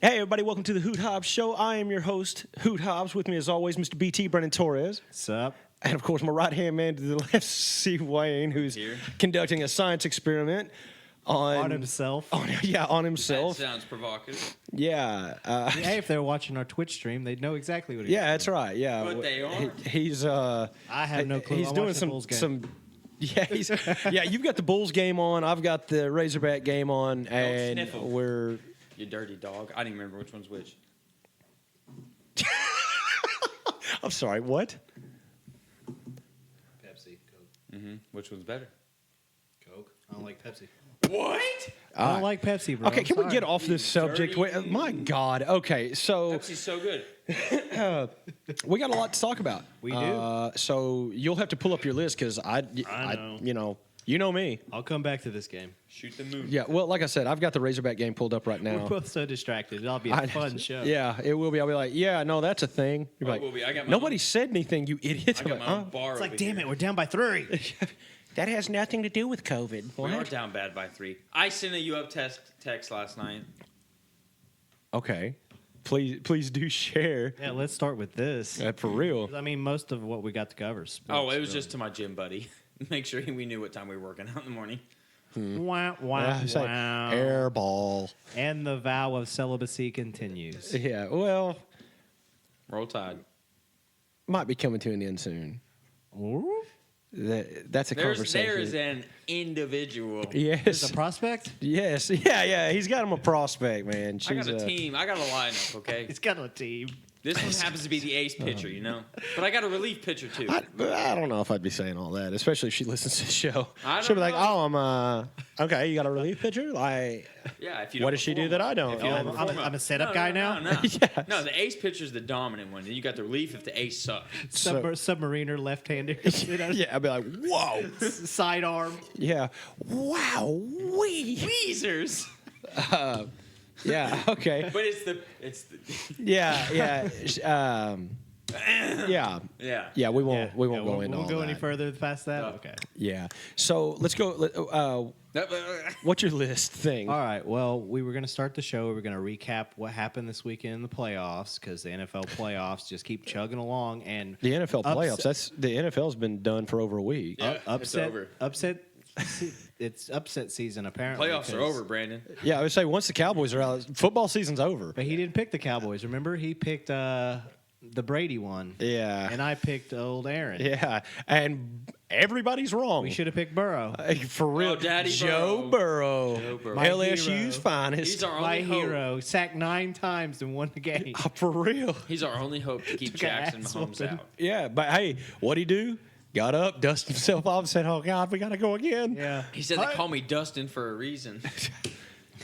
Hey everybody, welcome to the Hoot Hobbs Show. I am your host, Hoot Hobbs. With me as always, Mr. BT, Brennan Torres. What's up? And of course, my right-hand man to the left, Steve Wayne, who's here conducting a science experiment on himself. On himself. That sounds provocative. Yeah. Hey, if they're watching our Twitch stream, they'd know exactly what. Yeah, that's right. Yeah, But they aren't. He's. I have no clue. He's doing some. Yeah, you've got the Bulls game on. I've got the Razorback game on, and sniffle. we're. You dirty dog. I don't even remember which one's which. I'm sorry. What? Pepsi, Coke. Which one's better? Coke. I don't like Pepsi. What? I don't like Pepsi, bro. Okay, can we Sorry. get off this subject? dirty Wait, my God. Okay, so Pepsi's so good. we got a lot to talk about. We do. So you'll have to pull up your list because I know. you know me. I'll come back to this game. Shoot the moon. Yeah. Well, like I said, I've got the Razorback game pulled up right now. We're both so distracted. It'll be a fun show. Yeah, it will be. I'll be like, yeah, no, that's a thing. You're Oh, like, it will be. I got my nobody own- said anything, you idiot. I I'm got like, my own bar It's like, over damn here. it, we're down by 3. That has nothing to do with COVID. We are What? down bad by 3. I sent a you up text last night. Okay. Please do share. Yeah, let's start with this. For real. I mean, most of what we got to cover. is sports, Oh, it was really. just to my gym buddy. Make sure we knew what time we were working out in the morning. Wow, wow, Yeah, it's like wow. airball. And the vow of celibacy continues. Yeah, well, Roll Tide. might be coming to an end soon. That's a conversation. There is an individual. Yes. There's a prospect? Yes. Yeah. He's got him a prospect, man. I got a team. I got a lineup, okay? He's got a team. This one happens to be the ace pitcher, you know? But I got a relief pitcher, too. I don't know if I'd be saying all that, especially if she listens to the show. I She'll be don't like, know. "Oh, you got a relief pitcher? Like, Yeah, if you what don't does she do perform that well. I don't?" If you Oh, don't perform I'm a setup well. guy No. Yes. No, the ace pitcher's the dominant one. Then you got the relief if the ace sucks. Submariner left-hander. Yeah, I'd be like, "Whoa, Sidearm. yeah, wow, wee, Weezers. yeah, okay, But it's the yeah. Yeah. yeah. We won't go into all Won't go any that. further past that? No. Okay. Yeah. So let's go. What's your list thing? All right. Well, we were going to start the show. We were going to recap what happened this weekend in the playoffs because the NFL playoffs just keep chugging along. And The NFL playoffs. The NFL's been done for over a week. Yeah, it's over. It's upset season apparently. Playoffs are over, Brandon. Yeah, I would say once the Cowboys are out, football season's over. But he didn't pick the Cowboys. Remember, he picked the Brady one. Yeah. And I picked old Aaron. Yeah, and everybody's wrong. We should have picked Burrow. For real. Oh, Daddy Joe Burrow. Joe Burrow. My LSU's hero. finest. He's our My only hope. hero sacked 9 times and won the game. For real. He's our only hope to keep Took a Jackson ass Mahomes whooping. out. Yeah, but hey, what'd he do? Got up, dusted himself off, and said, "Oh God, we gotta go again." Yeah. He said they call me Dustin for a reason.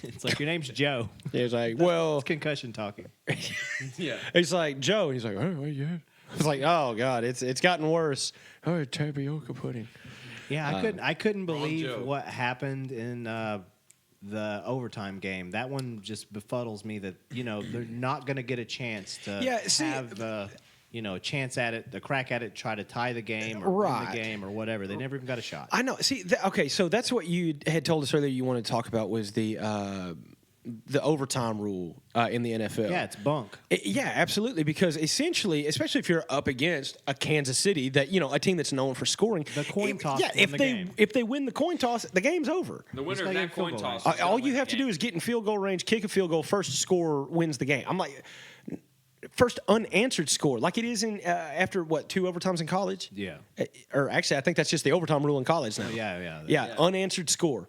It's like your name's Joe. He's like, "Well," It's concussion talking. Yeah. he's like, "Joe," and he's like, "Oh yeah." It's like, "Oh God, it's gotten worse." Oh, tapioca pudding. Yeah, I couldn't Wrong believe Joe. what happened in the overtime game. That one just befuddles me that they're not going to get a chance to Yeah, see- have a chance at it, the crack at it, try to tie the game or win Right. the game or whatever. They never even got a shot. I know. See, okay, so that's what you had told us earlier. You wanted to talk about was the overtime rule in the NFL. Yeah, it's bunk. Yeah, absolutely. Because essentially, especially if you're up against a Kansas City, that a team that's known for scoring, The coin toss Yeah, won if the they game. if they win the coin toss, the game's over. The winner Just of gotta that get field coin goal toss. range. is gonna All win you the have to do game. is get in field goal range, kick a field goal, first score wins the game. I'm like, first unanswered score, like it is in after 2 overtimes in college. Yeah. Or actually, I think that's just the overtime rule in college now. Yeah. Unanswered score.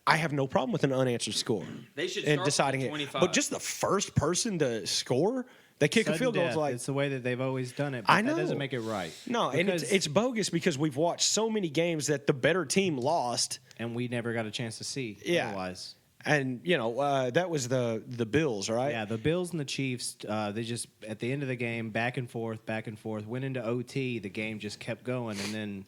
I have no problem with an unanswered score. They should and start deciding with it. 25. But just the first person to score, they kick a Sudden field goal. death. Like It's the way that they've always done it. But I That know. doesn't make it right. no, and Because- it's bogus because we've watched so many games that the better team lost, and we never got a chance to see. Yeah. Otherwise. and that was the Bills, right? Yeah, the Bills and the Chiefs, they just, at the end of the game, back and forth, went into OT. The game just kept going. And then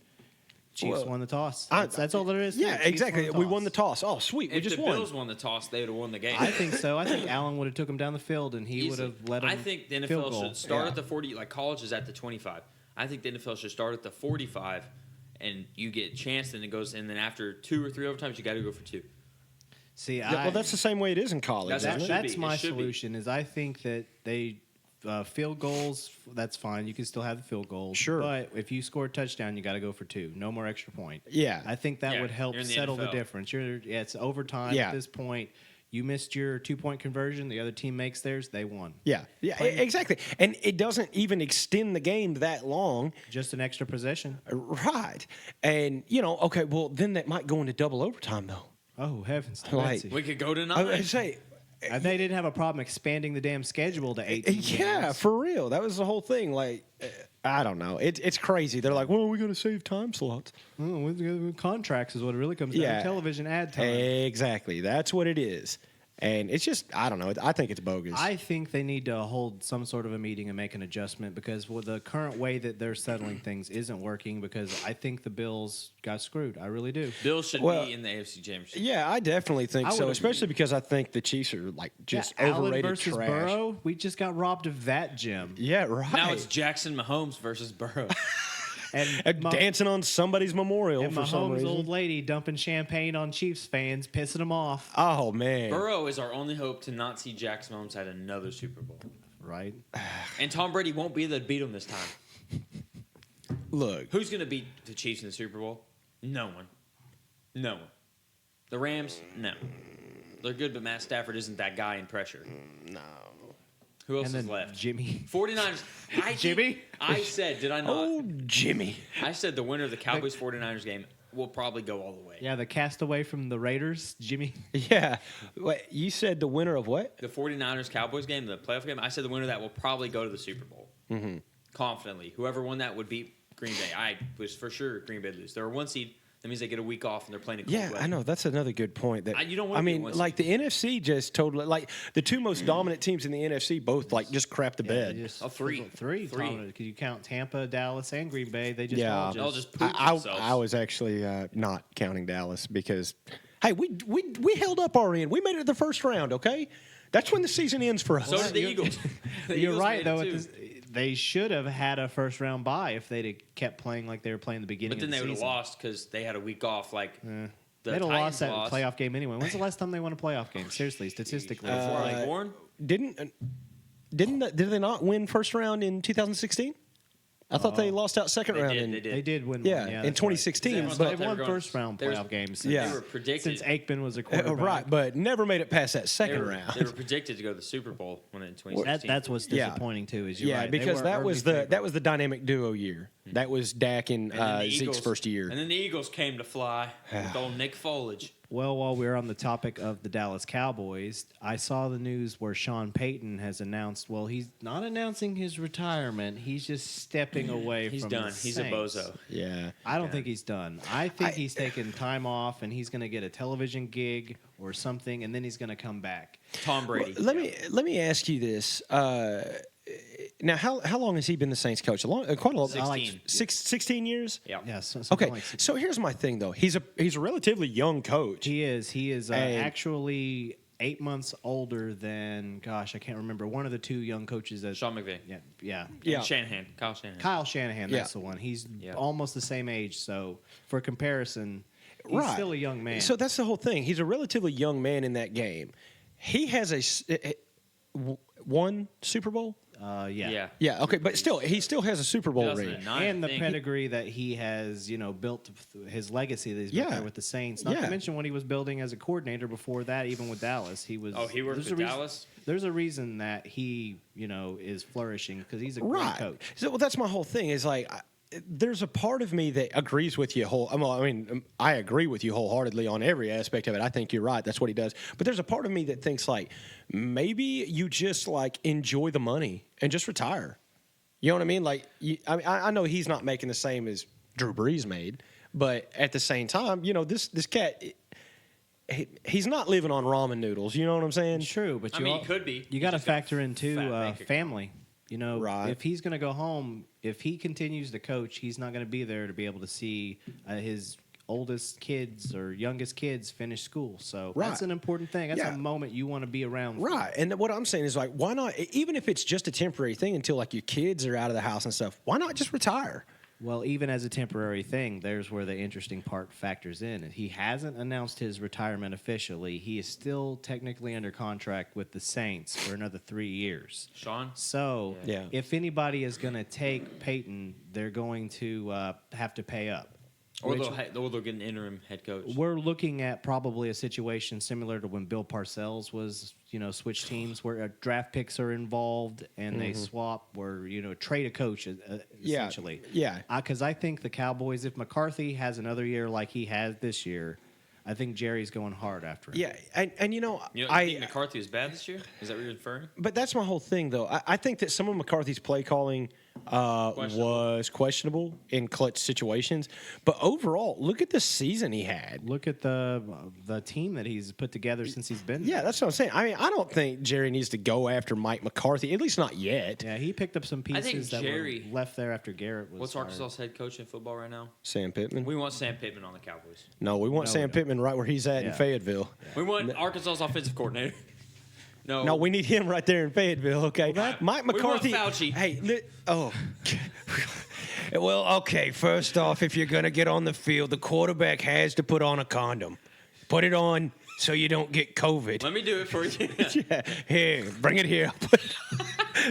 Chiefs Well, won the toss. I- That's all there is. to Yeah, it. Chiefs exactly. won We won the toss. Oh, sweet. We If just the won. Bills won the toss, they would have won the game. I think so. I think Allen would have took him down the field, and he would Easily. have let him. I think the field NFL goal. should start Yeah. at the 40. Like college is at the 25. I think the NFL should start at the 45, and you get a chance, and it goes, and then after 2 or 3 overtimes, you got to go for 2. See, Yeah, well, that's the same way it is in college. That's- isn't it? should that's be. my It should be. solution. Is I think that they field goals. That's fine. You can still have the field goals. Sure. But if you score a touchdown, you got to go for 2. No more extra point. Yeah. I think that Yeah, would help you're in the settle the NFL. difference. It's overtime Yeah. at this point. You missed your 2-point conversion. The other team makes theirs. They won. Yeah, exactly. And it doesn't even extend the game that long. Just an extra possession. Right. And, okay, well, then that might go into double overtime, though. Oh heavens! to Like- Betsy. We could go to I 9. would say, They didn't have a problem expanding the damn schedule to 18 yeah, games. for real. That was the whole thing. Like, I don't know. It's crazy. They're like, well, we got to save time slots. Contracts is what it really comes down Yeah. to. Television ad time. Exactly. That's what it is. And it's just, I don't know. I think it's bogus. I think they need to hold some sort of a meeting and make an adjustment because with the current way that they're settling things isn't working because I think the Bills got screwed. I really do. Bills should Well, be in the AFC Championship. yeah, I definitely think I so, would especially because I think the Chiefs are like just Allen overrated versus trash. Burrow, we just got robbed of that gem. Yeah, right. Now it's Jackson Mahomes versus Burrow. And dancing on somebody's memorial and for some Mahomes' reason. old lady dumping champagne on Chiefs fans, pissing them off. Oh man, Burrow is our only hope to not see Jackson Mahomes at another Super Bowl. Right? And Tom Brady won't be there to beat him this time. look, Who's going to beat the Chiefs in the Super Bowl? No one. No one. The Rams? No. They're good, but Matt Stafford isn't that guy in pressure. no. Who else And is then left? Jimmy. 49ers. Jimmy? I said, did I not? Oh, Jimmy. I said the winner of the Cowboys 49ers game will probably go all the way. Yeah, the castaway from the Raiders, Jimmy. Yeah. Wait, you said the winner of what? The 49ers Cowboys game, the playoff game, I said the winner of that will probably go to the Super Bowl. Mm-hmm. Confidently. Whoever won that would beat Green Bay. I was for sure Green Bay would lose. They're a 1 seed. That means they get a week off and they're playing a cold Yeah, weather. I know. That's another good point. That You don't wanna I be mean, one like the NFC just totally like the two most dominant teams in the NFC both like just crap the bed. Oh, three. Three. Three. Because you count Tampa, Dallas, and Green Bay. They just Yeah. all They'll just just poop I themselves. was actually not counting Dallas because, hey, we held up our end. We made it to the first round. Okay, that's when the season ends for us. So did the Eagles. The You're Eagles right, made it though. too. They should have had a first round bye if they'd have kept playing like they were playing the beginning But then of they the would have season. lost because they had a week off. Like the They'd have Titans lost that playoff game anyway. When's the last time they won a playoff game? Seriously, statistically. Before I was born. Did they not win first round in 2016? I thought they lost out second They round. did, in, they did. They did win Yeah, one. Yeah, in that's 2016, Everyone Right. thought They've they were won going- first round there's- playoff games Yeah. They were predicted. since Aikman was a quarterback. right, but never made it past that They second were, round. they were predicted to go to the Super Bowl when in 2016. That's what's Yeah. disappointing too. Is you're Yeah, right. They because were that early was favorites. the dynamic duo year. That was Dak and And then the Zeke's Eagles- first year. And then the Eagles came to fly with old Nick Folage. Well, while we're on the topic of the Dallas Cowboys, I saw the news where Sean Payton has announced. Well, he's not announcing his retirement. He's just stepping away. He's from done. the He's a Saints. bozo. Yeah. I don't think he's done. I think he's taking time off and he's going to get a television gig or something, and then he's going to come back. Tom Brady. Let me ask you this. Now, how long has he been the Saints coach? Quite a long. 16. 16 years. Yeah. Yes. Yeah, something Okay, like that. so here's my thing though. He's a relatively young coach. He is. He is And- actually 8 months older than. Gosh, I can't remember. One of the two young coaches that. Sean McVay. Yeah. Yeah. Yeah. And Shanahan. Kyle Shanahan. Kyle Shanahan. That's Yeah. the one. He's Yeah. almost the same age. So for comparison, he's Right. still a young man. So that's the whole thing. He's a relatively young man in that game. He has one Super Bowl. yeah. Yeah. Yeah. Okay, but still, he still has a Super Bowl ring. 2009, And the I think. pedigree that he has, built his legacy that he's built Yeah. there with the Saints. Not Yeah. to mention what he was building as a coordinator before that, even with Dallas. He was. Oh, he worked there's with a reason- Dallas? There's a reason that he, is flourishing because he's a great Right. coach. So well, that's my whole thing. Is like. There's a part of me that agrees with you I agree with you wholeheartedly on every aspect of it. I think you're right. That's what he does. But there's a part of me that thinks like maybe you just like enjoy the money and just retire. You know what I mean? Like I know he's not making the same as Drew Brees made, but at the same time, this cat he's not living on ramen noodles. You know what I'm saying? True, but I mean, he could be. You got to He's just got factor in too fat bank account. family. You know, Right. if he's going to go home, if he continues to coach, he's not going to be there to be able to see his oldest kids or youngest kids finish school. So that's Right. an important thing. That's Yeah. a moment you want to be around for. Right. And what I'm saying is, like, why not, even if it's just a temporary thing until, like, your kids are out of the house and stuff, why not just retire? Well, even as a temporary thing, there's where the interesting part factors in. He hasn't announced his retirement officially. He is still technically under contract with the Saints for another 3 years. Sean? So, Yeah. if anybody is going to take Peyton, they're going to have to pay up. Or Which- they'll get an interim head coach. We're looking at probably a situation similar to when Bill Parcells was, switch teams where draft picks are involved and they swap, where trade a coach essentially. Yeah. Because I think the Cowboys, if McCarthy has another year like he has this year, I think Jerry's going hard after him. Yeah. And You think McCarthy was bad this year? Is that what you're inferring? But that's my whole thing, though. I think that some of McCarthy's play calling was questionable in clutch situations. But overall, look at the season he had. Look at the team that he's put together since he's been Yeah, there. that's what I'm saying. I mean, I don't think Jerry needs to go after Mike McCarthy, at least not yet. Yeah, he picked up some I think pieces that Jerry- were left there after Garrett was What's fired. Arkansas' head coach in football right now? Sam Pittman. We want Sam Pittman on the Cowboys. No, we want No, Sam we don't. Pittman right where he's at in Yeah. Fayetteville. We want Arkansas's offensive coordinator. No, No, we need him right there in Fayetteville. Okay, Mike we want McCarthy. Fauci. Hey, well, okay. First off, if you're gonna get on the field, the quarterback has to put on a condom. Put it on so you don't get COVID. Let me do it for you. Yeah, here, bring it here.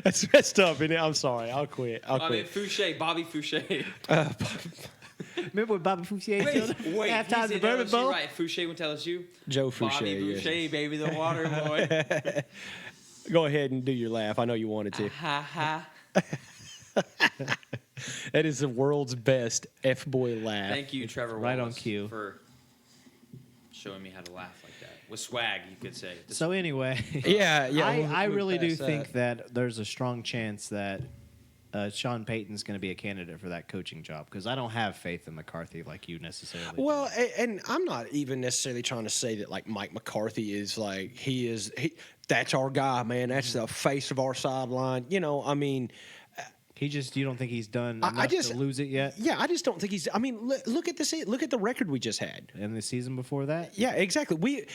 That's messed up, isn't it? I'm sorry. I'll quit. I'll I mean, quit. Fouché, Bobby Fouché. Remember when Bobby Fouché Wait, halftime he's the in Bourbon LSU, Bowl? right? Fouché went to LSU. Joe Fouché. Bobby yes. Fouché, baby, the water boy. Go ahead and do your laugh. I know you wanted to. Ha ha. That is the world's best F-boy laugh. Thank you, Trevor. Right on Wallace, cue. for showing me how to laugh like that with swag. You could say. So anyway, Yeah, yeah. I we'll really move do past think that there's a strong chance that Sean Payton's going to be a candidate for that coaching job because I don't have faith in McCarthy like you necessarily. do. Well, and I'm not even necessarily trying to say that like Mike McCarthy is like that's our guy, man. That's the face of our sideline. I mean, you don't think he's done I enough just- to lose it yet? yeah, I just don't think he's. I mean, look at the record we just had. And the season before that? Yeah, exactly. We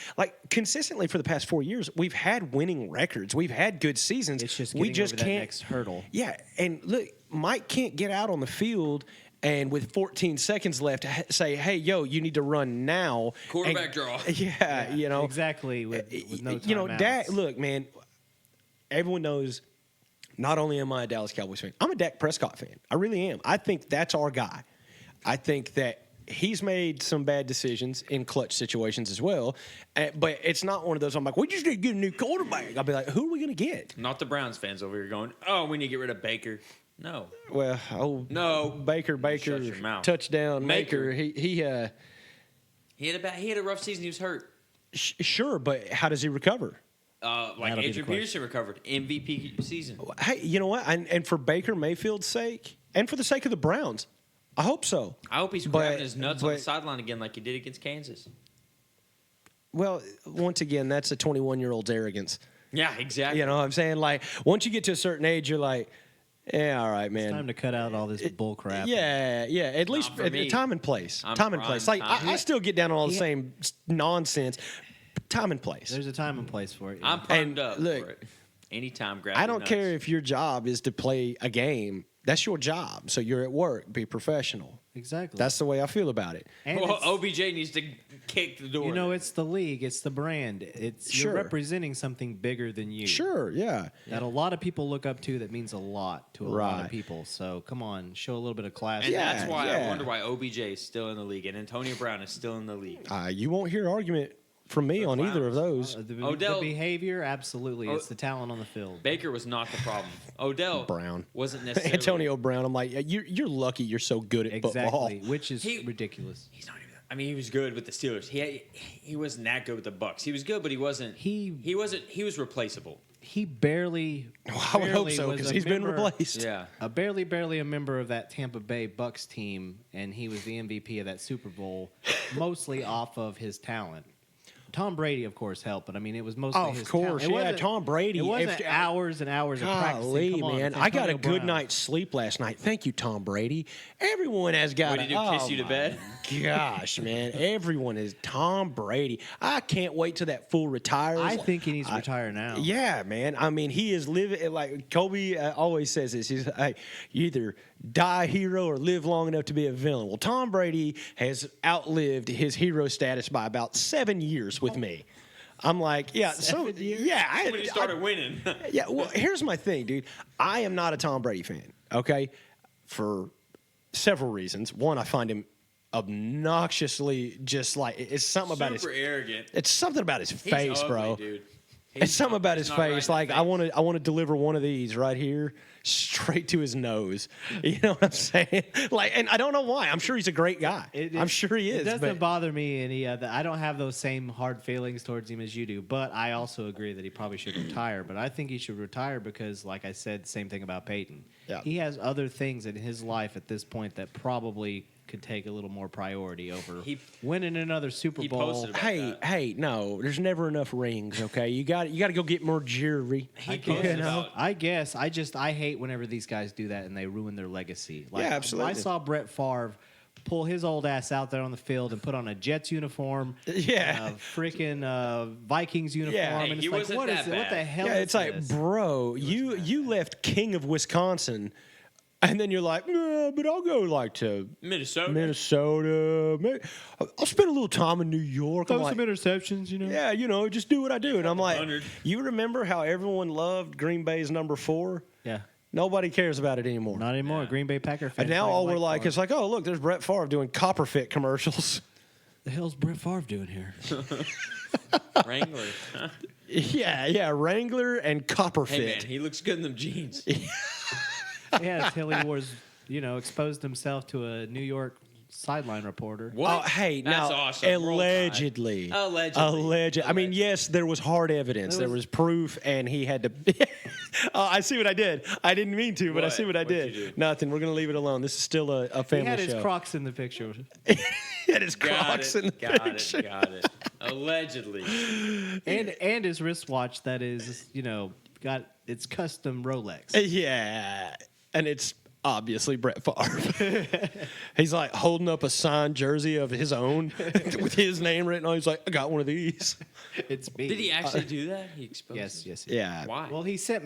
consistently for the past 4 years, we've had winning records. We've had good seasons. It's just we getting just over that can't. next hurdle. Yeah, and look, Mike can't get out on the field and with 14 seconds left say, "Hey, yo, you need to run now." Quarterback And- draw. Yeah, Exactly. With no Dak. timeouts. Look, man. Everyone knows. Not only am I a Dallas Cowboys fan, I'm a Dak Prescott fan. I really am. I think that's our guy. I think that he's made some bad decisions in clutch situations as well. But it's not one of those I'm like, we just need to get a new quarterback. I'll be like, who are we going to get? Not the Browns fans over here going, oh, we need to get rid of Baker. No. Well, No. Baker, Shut your mouth. touchdown maker. Maker. He He had a rough season. He was hurt. sure, but how does he recover? Like That'll be the Adrian question. Peterson recovered. MVP season. Hey, you know what? And for Baker Mayfield's sake, and for the sake of the Browns, I hope so. I hope he's But- grabbing his nuts on the but- sideline again like he did against Kansas. Well, once again, that's a 21-year-old's arrogance. Yeah, exactly. You know what I'm saying? Like, once you get to a certain age, you're like, yeah, all right, man. It's time to cut out all this bull crap. Yeah. At least for me. time and place. I'm Time and prime place. Like, time. I still get down on all the Yeah. same nonsense. Time and place. There's a time and place for it. yeah. I'm primed And up look, for it. Anytime, grab I your don't nuts. care if your job is to play a game. That's your job. So you're at work. Be professional. Exactly. That's the way I feel about it. And Well, it's- OBJ needs to kick the door. it's the league, it's the brand. It's Sure. you're representing something bigger than you. Sure, yeah. That a lot of people look up to. That means a lot to a lot Right. of people. So come on, show a little bit of class. And Yeah, that's why yeah. I wonder why OBJ is still in the league and Antonio Brown is still in the league. You won't hear argument from me on either of those. The behavior, absolutely. Oh. It's the talent on the field. Baker was not the problem. Odell Brown. wasn't necessarily. Antonio Brown, I'm like, you're lucky you're so good at football. Exactly, which is He- ridiculous. He's not even. I mean, he was good with the Steelers. He wasn't that good with the Bucks. He was good, but he wasn't. He wasn't. He was replaceable. He barely. Well, I would hope barely so was because a he's been member- replaced. Yeah. barely a member of that Tampa Bay Bucks team, and he was the MVP of that Super Bowl, mostly off of his talent. Tom Brady, of course, helped, but I mean, it was mostly Oh, his of course, talent. yeah, Tom Brady. It wasn't hours and hours of practicing. Golly, Come on, man. it's I got a Antonio good Brown. night's sleep last night. Thank you, Tom Brady. Everyone has got What did he do, kiss you to my bed? Gosh, man. Everyone is Tom Brady. I can't wait till that fool retires. I think he needs to retire now. Yeah, man. I mean, he is living like Kobe always says this. He's like, you either die a hero or live long enough to be a villain. Well, Tom Brady has outlived his hero status by about 7 years with me. I'm like, yeah, so 7 years? yeah. When he started winning. Yeah, well, here's my thing, dude. I am not a Tom Brady fan, okay? For several reasons. One, I find him obnoxiously just like it's something about his Super arrogant. it's something about his face, He's ugly, bro. dude. It's something about his He's not right in face. the Like face. I want to deliver one of these right here straight to his nose. You know what I'm saying? Like, and I don't know why. I'm sure he's a great guy. I'm sure he is. It doesn't but bother me any. I don't have those same hard feelings towards him as you do. But I also agree that he probably should retire. But I think he should retire because, like I said, same thing about Peyton. Yeah. He has other things in his life at this point that probably could take a little more priority over winning another Super he Bowl. posted about that. hey, no, there's never enough rings. Okay, you got to go get more jewelry. He I posted guess. about I guess. I hate whenever these guys do that and they ruin their legacy. Like, Yeah, absolutely. I saw Brett Favre pull his old ass out there on the field and put on a Jets uniform, Yeah. freaking Vikings uniform, Yeah. Hey, and he it's like, wasn't what is that it? What the bad. hell? Yeah, is it's like, this? bro, you left King of Wisconsin, and then you're like, no, but I'll go like to Minnesota. Maybe, I'll spend a little time in New York. I'm Throw like, some interceptions, you know. yeah, just do what I do. And I'm like, 100. you remember how everyone loved Green Bay's number 4? Yeah. Nobody cares about it anymore. Not anymore. Yeah. Green Bay Packer fans. And now like all we're White like, Favre. it's like, oh, look, there's Brett Favre doing Copperfit commercials. the hell's Brett Favre doing here? Wrangler. yeah, Wrangler and Copperfit. Hey man, he looks good in them jeans. Yeah, until he was, exposed himself to a New York sideline reporter. What? Oh, hey, That's now, awesome. Roll allegedly. Tide. Allegedly. I mean, yes, there was hard evidence. There was proof, and he had to. I see what I did. I didn't mean to, but I What? see what I What'd did. you do? Nothing. We're going to leave it alone. This is still a He family had his show. Crocs in the picture. He had his Crocs in the Got picture. it. Got it. Allegedly. and his wristwatch that is, got its custom Rolex. Yeah, and it's obviously Brett Favre. He's like holding up a signed jersey of his own with his name written on it. He's like, I got one of these. It's me. Did he actually do that? He exposed Yes, it? yes. Yeah. Why? Well, he sent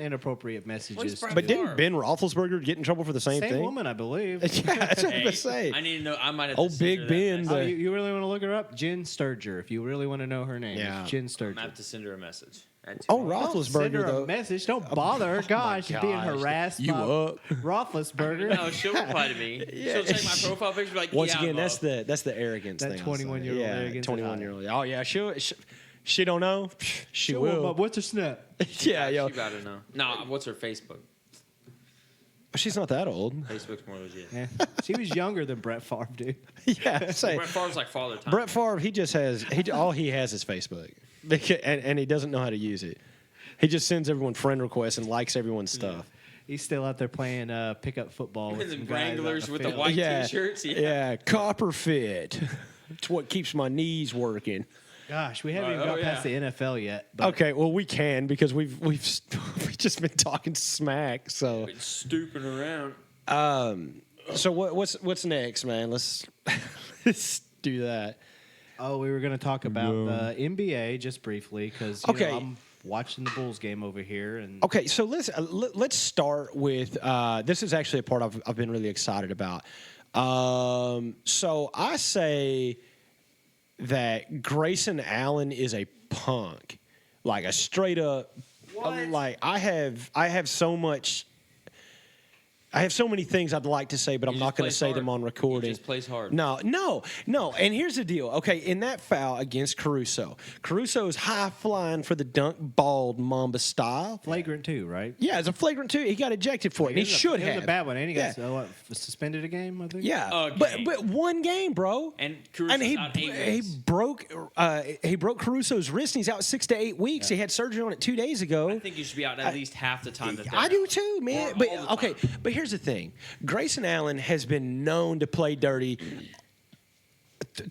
inappropriate messages. Brett to- But didn't Favre. Ben Roethlisberger get in trouble for the same thing? woman, I believe. Yeah, that's what I'm Hey, going to say. I need to know. I might have Oh, to send Big her that Ben, message. Oh, you really want to look her up? Jen Sturger. If you really want to know her name, Yeah. it's Jen I'm Sturger. gonna have to send her a message. That's Oh, all. Don't send her Roethlisberger, a though. message. Don't bother her. Gosh, she's being gosh. harassed You by up? Roethlisberger. No, she'll reply to me. Yeah. She'll check my profile picture. Be like, Once yeah, again, I'm that's up. the arrogance That thing. I'll say. 21-year-old yeah, arrogance. 21-year-old. Oh yeah, she don't know. She will. What's her snap? Yeah, yo. She gotta know. No, what's her Facebook? She's not that old. Facebook's more legit. Yeah. She was younger than Brett Favre, dude. Yeah, say Brett Favre's like father time. Brett Favre. He just has all he has is Facebook, and he doesn't know how to use it. He just sends everyone friend requests and likes everyone's stuff. He's still out there playing pickup football with And the some guys out Wranglers in with the field. white yeah, t-shirts. yeah, copper fit. It's what keeps my knees working. Gosh, we haven't even Oh, got yeah. past the NFL yet. But Okay, well we can because we've just been talking smack. So Been stooping around. so what's next, man? Let's do that. Oh, we were going to talk about the NBA just briefly because Okay. I'm watching the Bulls game over here, and Okay, so let's start with this is actually a part I've been really excited about. So I say that Grayson Allen is a punk, like a straight up. What? Like I have so much. I have so many things I'd like to say, but I'm He not just going to plays say hard. them on recording. He just plays hard. No. And here's the deal. Okay, in that foul against Caruso's high flying for the dunk, bald Mamba style. flagrant too, right? Yeah, it's a flagrant two. He got ejected for it, and he should It have. was a bad one, and he got Yeah. suspended a game, I think. Yeah, A but game. one game, bro. And Caruso's he out 8 he weeks. broke Caruso's wrist. And he's out 6 to 8 weeks. He had surgery on it 2 days ago. I think you should be out at least half the time that they're I do out. too, man. Or But all the okay, time. but here's the thing: Grayson Allen has been known to play dirty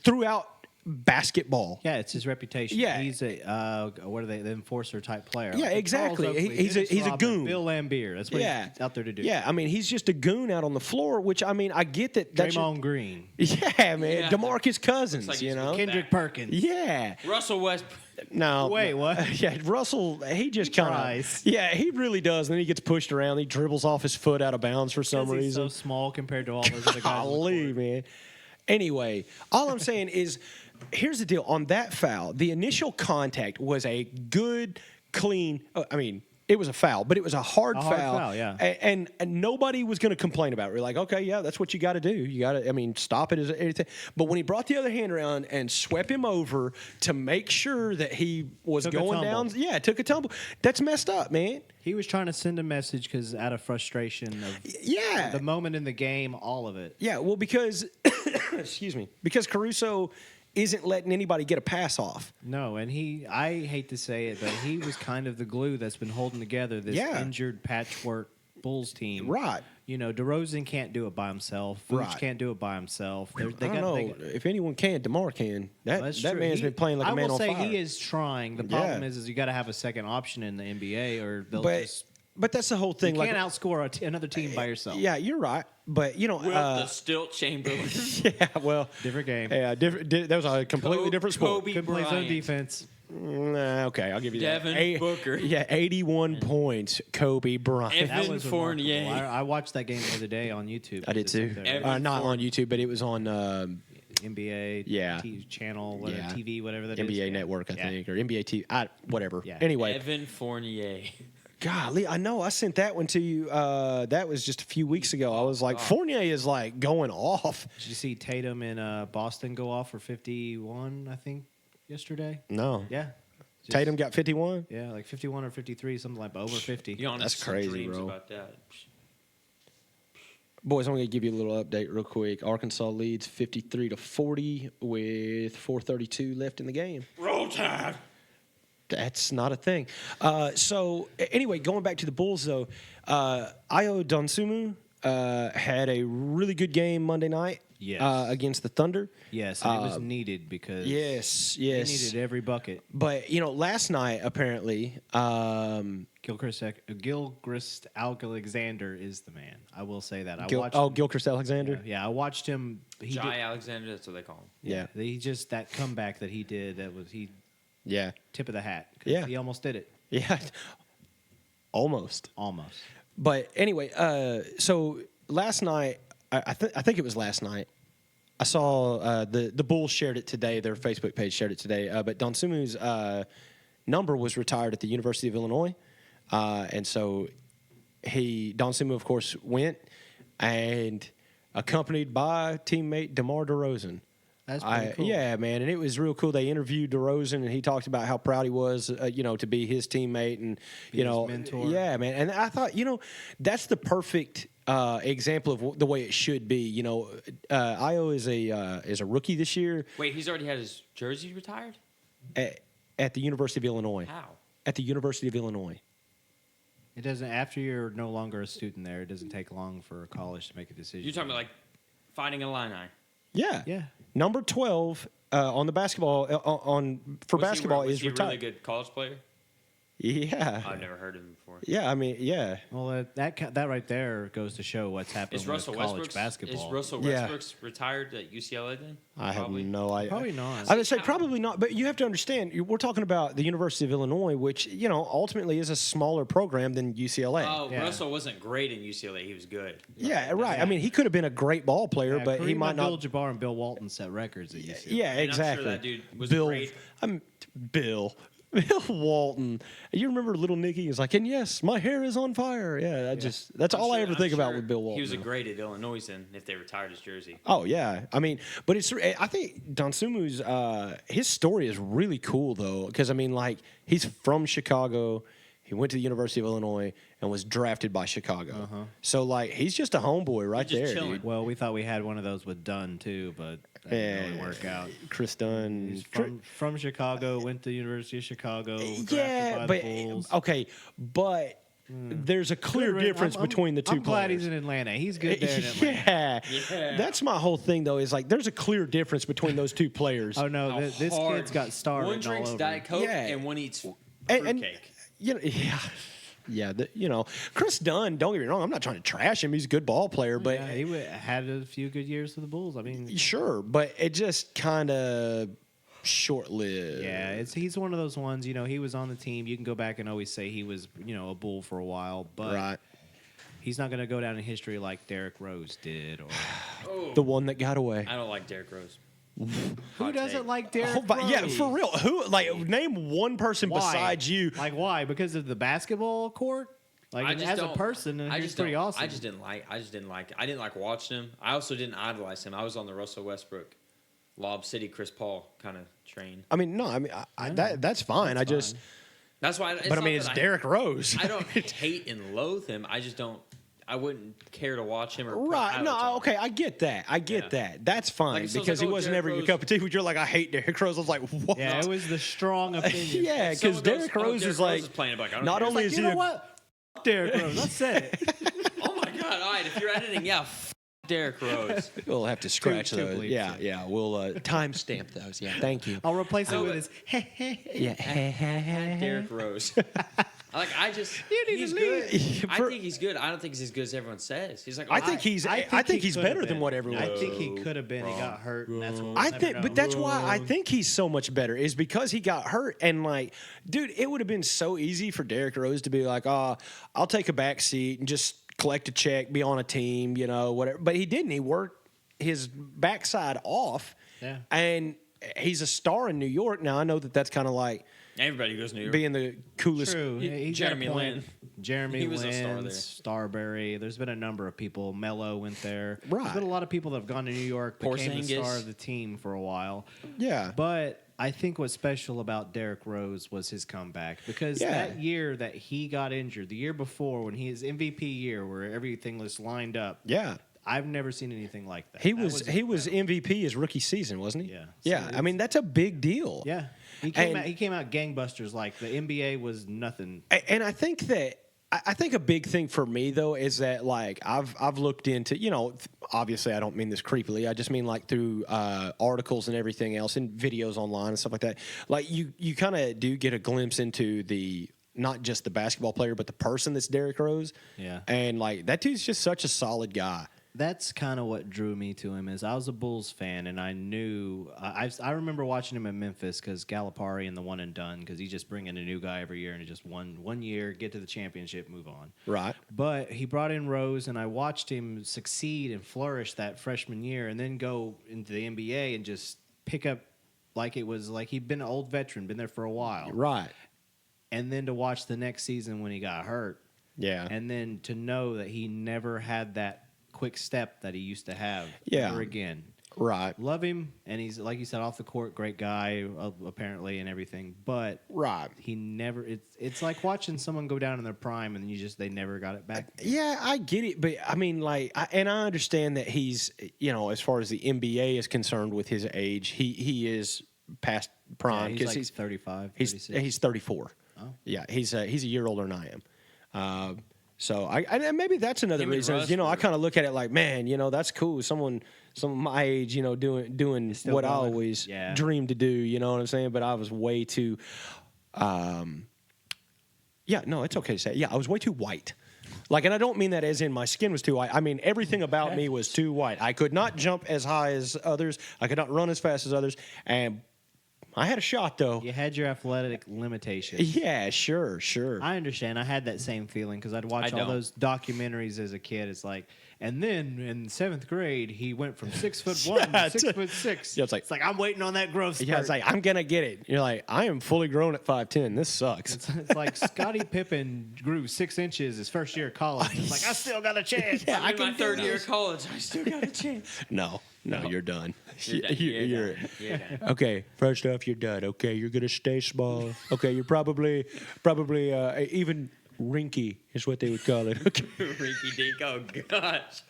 throughout basketball. Yeah, it's his reputation. Yeah. He's a what are they? The enforcer type player. Yeah, Like exactly. Charles Oakley, He's a Dennis Rodman, goon. Bill Lambier. That's what Yeah. he's out there to do. Yeah, I mean, he's just a goon out on the floor, which, I mean, I get that. That's Draymond Green, yeah, man. Yeah. DeMarcus Cousins, like you he's know? Kendrick Perkins. Yeah. Russell West. No. Wait, what? Yeah, Russell, he just He kind tries. of. Yeah, he really does. And then he gets pushed around. He dribbles off his foot out of bounds for some 'Cause he's reason. so small compared to all those other guys. on the Golly, court. man. Anyway, all I'm saying is, here's the deal. On that foul, the initial contact was a good, clean. I mean, it was a foul, but it was a hard foul. Yeah. And nobody was going to complain about it. We're like, okay, yeah, that's what you got to do. You got to, I mean, stop it as anything. But when he brought the other hand around and swept him over to make sure that he was Took a going tumble. down, yeah, took a tumble. That's messed up, man. He was trying to send a message because out of frustration of Yeah. the moment in the game, all of it. Yeah, well, because, excuse me, because Caruso isn't letting anybody get a pass off. No, and I hate to say it, but he was kind of the glue that's been holding together this Yeah. injured patchwork Bulls team. Right. You know, DeRozan can't do it by himself. Vooch Right. can't do it by himself. I don't know. If anyone can, DeMar can. That's That true. man's been playing like a man I will on say fire. he is trying. The problem Yeah. is you got to have a second option in the NBA, or they'll just. But that's the whole You thing. can't outscore another team by yourself. Yeah, you're right. But you know, Will the Stilt Chamberlain. yeah. Well, Different game. yeah, that was a completely different sport. Kobe Couldn't play zone Bryant. defense. Nah, okay, I'll give you Devin that. Booker. Yeah, 81 points. Kobe Bryant. Evan That was Fournier. remarkable. I watched that game the other day on YouTube. I did Just up too. there. Evan Not on Fournier. YouTube, but it was on NBA Yeah. channel, whatever, Yeah. TV, whatever that is. NBA Yeah. Network, I Yeah. think, or NBA TV, whatever. Yeah. Anyway, Evan Fournier. golly, I know I sent that one to you. That was just a few weeks ago. I was like, Fournier is like going off. Did you see Tatum in Boston go off for 51, I think, yesterday? No. Yeah. Just- Tatum got 51. Yeah, like 51 or 53, something like over 50. Giannis That's some crazy, dreams bro. About that. Boys, I'm going to give you a little update real quick. Arkansas leads 53-40 with 4:32 left in the game. Roll Tide. That's not a thing. Anyway, going back to the Bulls, though, Ayo Donsumu had a really good game Monday night Yes. against the Thunder. Yes, and it was needed because Yes. they needed every bucket. But, you know, last night, apparently, Gilchrist Alexander is the man. I will say that. I watched. Gilchrist Alexander? Yeah, I watched him. He Jai did, Alexander, that's what they call him. Yeah. he just that comeback that he did. Yeah. Tip of the hat. 'Cause Yeah. he almost did it. Yeah. Almost. Almost. But anyway, so last night, I think it was last night, I saw the Bulls shared it today. Their Facebook page shared it today. But Donsumu's number was retired at the University of Illinois. And so Donsumu, of course, went and accompanied by teammate DeMar DeRozan. That's pretty cool. Yeah, man, and it was real cool. They interviewed DeRozan, and he talked about how proud he was, to be his teammate and Be his know, mentor. Yeah, man. And I thought, that's the perfect example of the way it should be. Ayo is a rookie this year Wait, he's already had his jersey retired? at the University of Illinois. How? At the University of Illinois. It doesn't. After you're no longer a student there, it doesn't take long for a college to make a decision. You're talking about like fighting Illini. Yeah, Yeah. Number 12 on the basketball for basketball was is he a retired. really good college player? Yeah, I've never heard of him before. yeah. I mean, yeah. Well, that right there goes to show what's happening Is with Russell college Westbrook's basketball. Is Russell Yeah. Westbrook's retired at UCLA then? I have Probably. no idea. Probably not. I would say probably not, but you have to understand, we're talking about the University of Illinois, which, ultimately is a smaller program than UCLA. Oh, Yeah. Russell wasn't great in UCLA. He was good. Yeah, right. I mean, he could have been a great ball player, Yeah, but he Kareem might not. Abdul-Jabbar and Bill Walton set records at UCLA. Yeah, And I'm sure exactly. that dude was Bill, great. Bill Walton. You remember Little Nicky? He was like, and yes, my hair is on fire. Yeah, that's I'm all I sure- ever I'm think about sure with Bill Walton. He was a now. great at Illinois then if they retired his jersey. Oh yeah, I mean, but I think Donsumu's his story is really cool though, because I mean, like he's from Chicago. He went to the University of Illinois and was drafted by Chicago. So like he's just a homeboy right just there, chilling. dude. Well, we thought we had one of those with Dunn too, but that didn't really work out. Chris Dunn. He's from Chicago, went to the University of Chicago. drafted Yeah, by but the Bulls. okay, but there's a clear difference between the two I'm glad players. he's in Atlanta. He's good there in Atlanta. Yeah. That's my whole thing, though, is like there's a clear difference between those two players. Oh, no, this Hard. kid's got star One written all drinks over Diet him. Coke Yeah. and one eats And- fruitcake. You know, yeah. Chris Dunn. Don't get me wrong. I'm not trying to trash him. He's a good ball player, but Yeah, he had a few good years for the Bulls. I mean, sure. But it just kind of short-lived. yeah, he's one of those ones. He was on the team. You can go back and always say he was, a Bull for a while, but Right. he's not going to go down in history like Derrick Rose did. Or The one that got away. I don't like Derrick Rose. who doesn't like Derrick Oh, but Rose? yeah, for real. Who name one person Why? besides you? Like why? Because of the basketball court? Like as a person, he's pretty awesome. I just didn't like. I didn't like watching him. I also didn't idolize him. I was on the Russell Westbrook, Lob City, Chris Paul kind of train. I mean, no. I mean, that's fine. That's fine. That's why. But I mean, it's Derrick Rose. I don't hate and loathe him. I just don't. I wouldn't care to watch him or Right. highlights No, on okay, him. I get that. I get Yeah. that. That's fine Like, so it's because like, he oh, wasn't Derrick ever your Rose- cup of tea. But you're like, I hate Derrick Rose. I was like, what? Yeah, it was the strong opinion. Yeah, If someone because goes, Derrick "Oh, Rose Derrick is like, is playing," I'm like, I don't not care. only Like, is you he know what? Derrick Rose. I said it. Oh my god! All right, if you're editing, yeah, Derrick Rose. we'll have to scratch two those. bleeps, Yeah, yeah. We'll timestamp those. Yeah, thank you. I'll replace it No, with but- his. Yeah. Derrick Rose. I just You need he's to good. leave. I think he's good. I don't think he's as good as everyone says. He's like, I think he's. I think he he's could better have than been. what everyone. I think he could have been. He got hurt, and that's what we'll I never think, know. but that's why I think he's so much better is because he got hurt and like, dude, it would have been so easy for Derrick Rose to be like, I'll take a back seat and just collect a check, be on a team, whatever. But he didn't. He worked his backside off, Yeah. and he's a star in New York. Now I know that that's kind of like everybody goes to New York. being the coolest. True. He's got a Jeremy point. Lin. Jeremy He was a star Lin, there. Starberry. There's been a number of people. Mello went there. Right. There's been a lot of people that have gone to New York, became the Porzingis. star of the team for a while. Yeah. But I think what's special about Derrick Rose was his comeback because Yeah. that year that he got injured, the year before when his MVP year where everything was lined up, Yeah. I've never seen anything like that. He That was MVP his rookie season, wasn't he? Yeah. Yeah. So I mean, that's a big deal. Yeah. He came out gangbusters like the NBA was nothing. And I think that I think a big thing for me though is that like I've looked into obviously I don't mean this creepily, I just mean like through articles and everything else and videos online and stuff like that. Like you kind of do get a glimpse into the not just the basketball player but the person that's Derrick Rose. Yeah. And like that dude's just such a solid guy. That's kind of what drew me to him. Is I was a Bulls fan, and I knew I remember watching him in Memphis because Gallinari and the one and done because he just bring in a new guy every year and he just one year, get to the championship, move on. Right. But he brought in Rose, and I watched him succeed and flourish that freshman year, and then go into the NBA and just pick up like it was like he'd been an old veteran, been there for a while. Right. And then to watch the next season when he got hurt, Yeah. and then to know that he never had that quick step that he used to have ever again. Right. Love him, and he's like you said, off the court, great guy apparently, and everything. But Right. he never. It's like watching someone go down in their prime, and they never got it back. Yeah, I get it, but I mean, like, I understand that he's, as far as the NBA is concerned, with his age, he is past prime He's because like 35, he's 36. he's 34. Oh. Yeah, he's a year older than I am. So and maybe that's another Him and reason. Russ I were- kind of look at it like, man, that's cool. Someone my age, doing still what I going. always Yeah. dreamed to do. You know what I'm saying? But I was way too. Yeah, no, it's okay to say. Yeah, I was way too white. Like, and I don't mean that as in my skin was too white. I mean, everything about me was too white. I could not jump as high as others. I could not run as fast as others. And I had a shot, though. You had your athletic limitations. Yeah, sure. I understand. I had that same feeling because I'd watch I all don't. those documentaries as a kid. It's like, and then in 7th grade, he went from 6'1" Yeah, to 6'6". yeah, it's like I'm waiting on that growth spurt. Yeah, it's like, I'm going to get it. You're like, I am fully grown at 5'10". This sucks. It's like Scottie Pippen grew 6 inches his first year of college. It's like, I still got a chance. Yeah, I'm in my third year of college. I still got a chance. No, you're done. You're done. You're done. You're done. Okay, first off, you're done. Okay, you're gonna stay small. Okay, you're probably even Rinky is what they would call it. Okay. Rinky Dink. Oh gosh.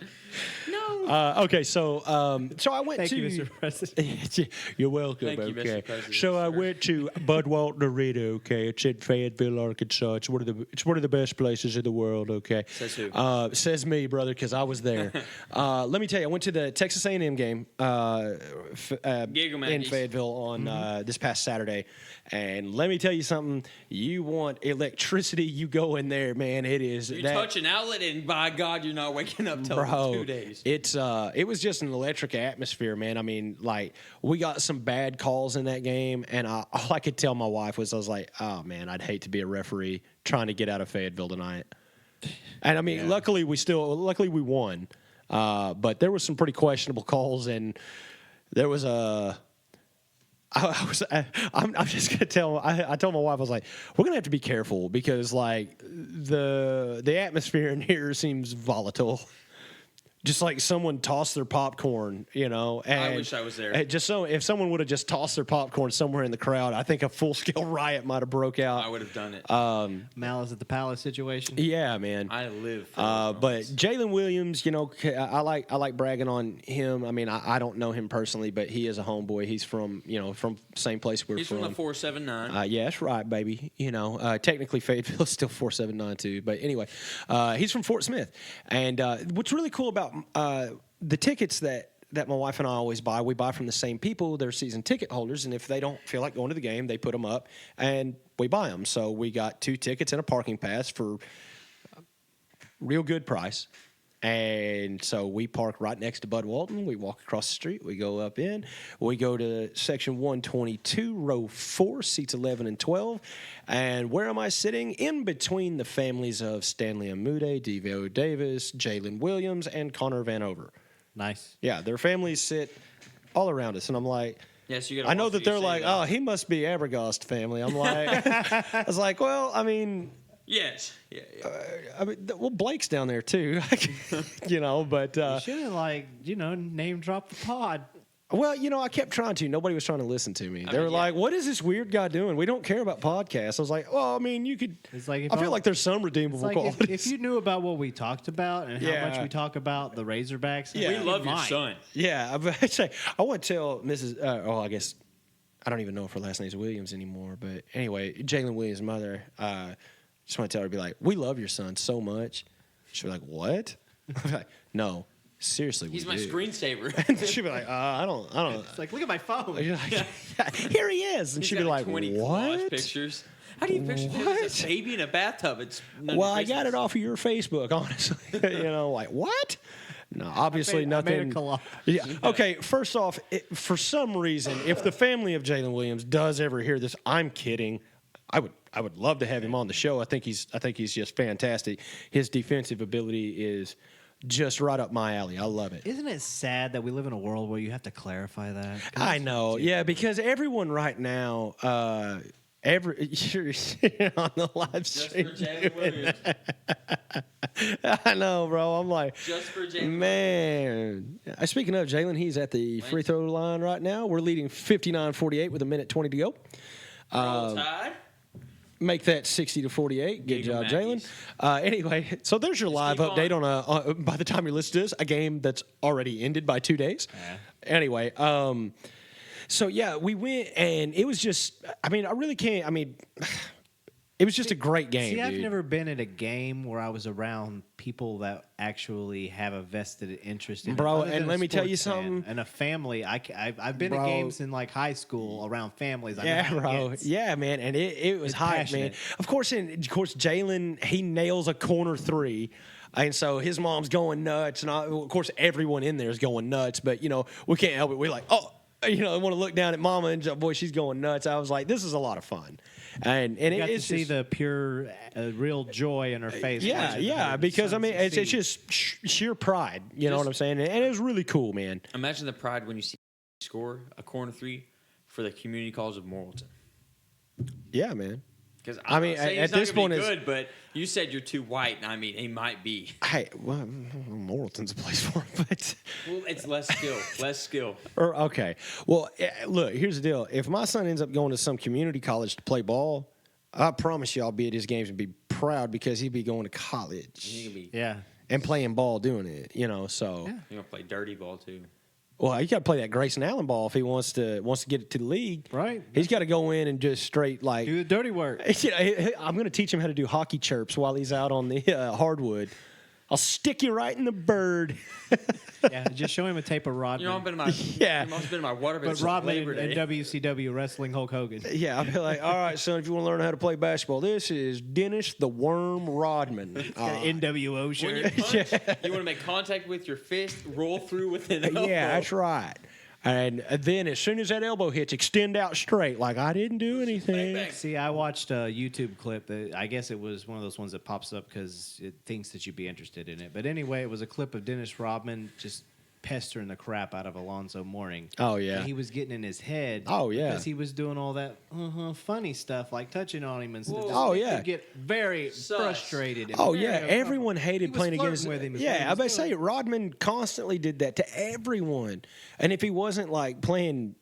No. Okay, so I went Thank to. you, Mr. President. You're welcome. Thank you, Mr. Okay, President, so I sir. went to Bud Walton Arena. Okay, it's in Fayetteville, Arkansas. It's one of the best places in the world. Okay, Says who? Says me, brother, because I was there. Let me tell you, I went to the Texas A&M game in Giggle-Mackies. Fayetteville on this past Saturday, and let me tell you something. You want electricity? You go in there, man. It is. You touch an outlet, and by God, you're not waking up till Bro, 2 days. it was just an electric atmosphere, man. I mean, like we got some bad calls in that game, and all I could tell my wife was, I was like, "Oh man, I'd hate to be a referee trying to get out of Fayetteville tonight." And I mean, luckily we won, but there was some pretty questionable calls, and there was a. I'm just gonna tell. I told my wife, I was like, we're gonna have to be careful because like the atmosphere in here seems volatile. Just like someone tossed their popcorn, you know. And I wish I was there. If someone would have just tossed their popcorn somewhere in the crowd, I think a full scale riot might have broke out. I would have done it. Malice at the Palace situation. Yeah, man. I live. For But Jalen Williams, you know, I like bragging on him. I mean, I don't know him personally, but he is a homeboy. He's from same place we're he's from the 479. Yeah, that's right, baby. You know, technically Fayetteville is still 479 too. But anyway, he's from Fort Smith. And what's really cool about the tickets that my wife and I always buy, we buy from the same people. They're season ticket holders, and if they don't feel like going to the game, they put them up, and we buy them. So we got 2 tickets and a parking pass for a real good price. And so we park right next to Bud Walton. We walk across the street. We go up in. We go to section 122, row 4, seats 11 and 12. And where am I sitting? In between the families of Stanley Amude, Devo Davis, Jalen Williams, and Connor Vanover. Nice. Yeah, their families sit all around us. And I'm like, Yes, you got. I know that they're like, oh, he must be Abergost family. I'm like, I was like, well, I mean, Yes. Yeah. well, Blake's down there too, you know, but. You should have name drop the pod. Well, you know, I kept trying to. Nobody was trying to listen to me. They were like, "What is this weird guy doing? We don't care about podcasts." I was like, "Well, I mean, you could." It's like I feel like there's some redeemable Like qualities. if you knew about what we talked about and how much we talk about the Razorbacks, Yeah. We You love your son. Yeah, but I say I want to tell Mrs. I guess I don't even know if her last name's Williams anymore. But anyway, Jalen Williams' mother. Just want to tell her, be like, "We love your son so much." She'll be like, "What?" I'm like, "No, seriously, He's we my do." screensaver. And she'll be like, "I don't." it's like, look at my phone. You're like, "Yeah, here he is," and He's she'd got be like, 20 collage "What?" pictures. How do you picture him as a baby in a bathtub? It's none of Well, your I got business. it off of your Facebook, honestly. You know, like what? No, obviously I nothing. made a collage. Yeah. Okay. First off, for some reason, if the family of Jalen Williams does ever hear this, I'm kidding. I would love to have him on the show. I think he's just fantastic. His defensive ability is just right up my alley. I love it. Isn't it sad that we live in a world where you have to clarify that? 'Cause I it's know, ridiculous. yeah, because everyone right now, you're on the live Just for stream. Jalen Williams. I know, bro. I'm like, Just for Jalen. man. Speaking of Jalen, he's at the free throw line right now. We're leading 59-48 with 1:20 to go. Roll Tide. Make that 60-48. Good job, Jalen. Anyway, so there's your live keep update on by the time you listen to this, a game that's already ended by 2 days. Anyway, so yeah, we went and it was just. I mean, I really can't. I mean, it was just a great game. See, I've dude. never been at a game where I was around people that actually have a vested interest in it, Bro, other and than a let me tell you sports fan. something. And a family. I've been Bro. to games in like high school around families. I know Yeah, how it bro. gets. Yeah, man, and it was It's hype, man. passionate. Of course, Jalen, he nails a corner three. And so his mom's going nuts, and of course everyone in there is going nuts. But you know we can't help it. We're like, oh, you know, I want to look down at Mama, and boy, she's going nuts. I was like, this is a lot of fun, and You got to it's see just, the pure, real joy in her face. yeah, watching yeah. her Because I son mean, it's succeed. just sheer pride. You know what I'm saying? And it was really cool, man. Imagine the pride when you see score a corner three for the community college of Morrilton. Yeah, man. Because I mean, at at this point, it's- good, but you said you're too white, and I mean, he might be. Hey, well, Morrilton's a place for him, but. Well, it's less skill, less skill. Or okay, well, look. Here's the deal. If my son ends up going to some community college to play ball, I promise you, I'll be at his games and be proud because he'd be going to You college can be. Yeah. and playing ball doing it, so. Yeah. You gonna play dirty ball too. Well, he got to play that Grayson Allen ball if he wants to get it to the league. Right. He's got to go in and just straight like. Do the dirty work. I'm going to teach him how to do hockey chirps while he's out on the hardwood. I'll stick you right in the bird. Yeah, just show him a tape of Rodman. You know, I've been in my Yeah. I've been in my waterbed but since Rodman Labor in Day. WCW wrestling Hulk Hogan. Yeah, I'll be like, all right, son, if you want to learn how to play basketball, this is Dennis the Worm Rodman. NWO When shirt. you punch, you want to make contact with your fist, roll through with an elbow. Yeah, that's right. And then as soon as that elbow hits, extend out straight like I didn't do anything. bang. See, I watched a YouTube clip. That I guess it was one of those ones that pops up because it thinks that you'd be interested in it. But anyway, it was a clip of Dennis Rodman just pestering the crap out of Alonzo Mourning. Oh, yeah. And he was getting in his head. Oh, yeah. Because he was doing all that funny stuff, like touching on him and stuff. Whoa. Oh, He yeah. could get very Sus. frustrated. and Oh very yeah, uncomfortable. everyone hated He was playing flirting against with him. is what he Yeah, I was bet say doing. Rodman constantly did that to everyone, and if he wasn't like playing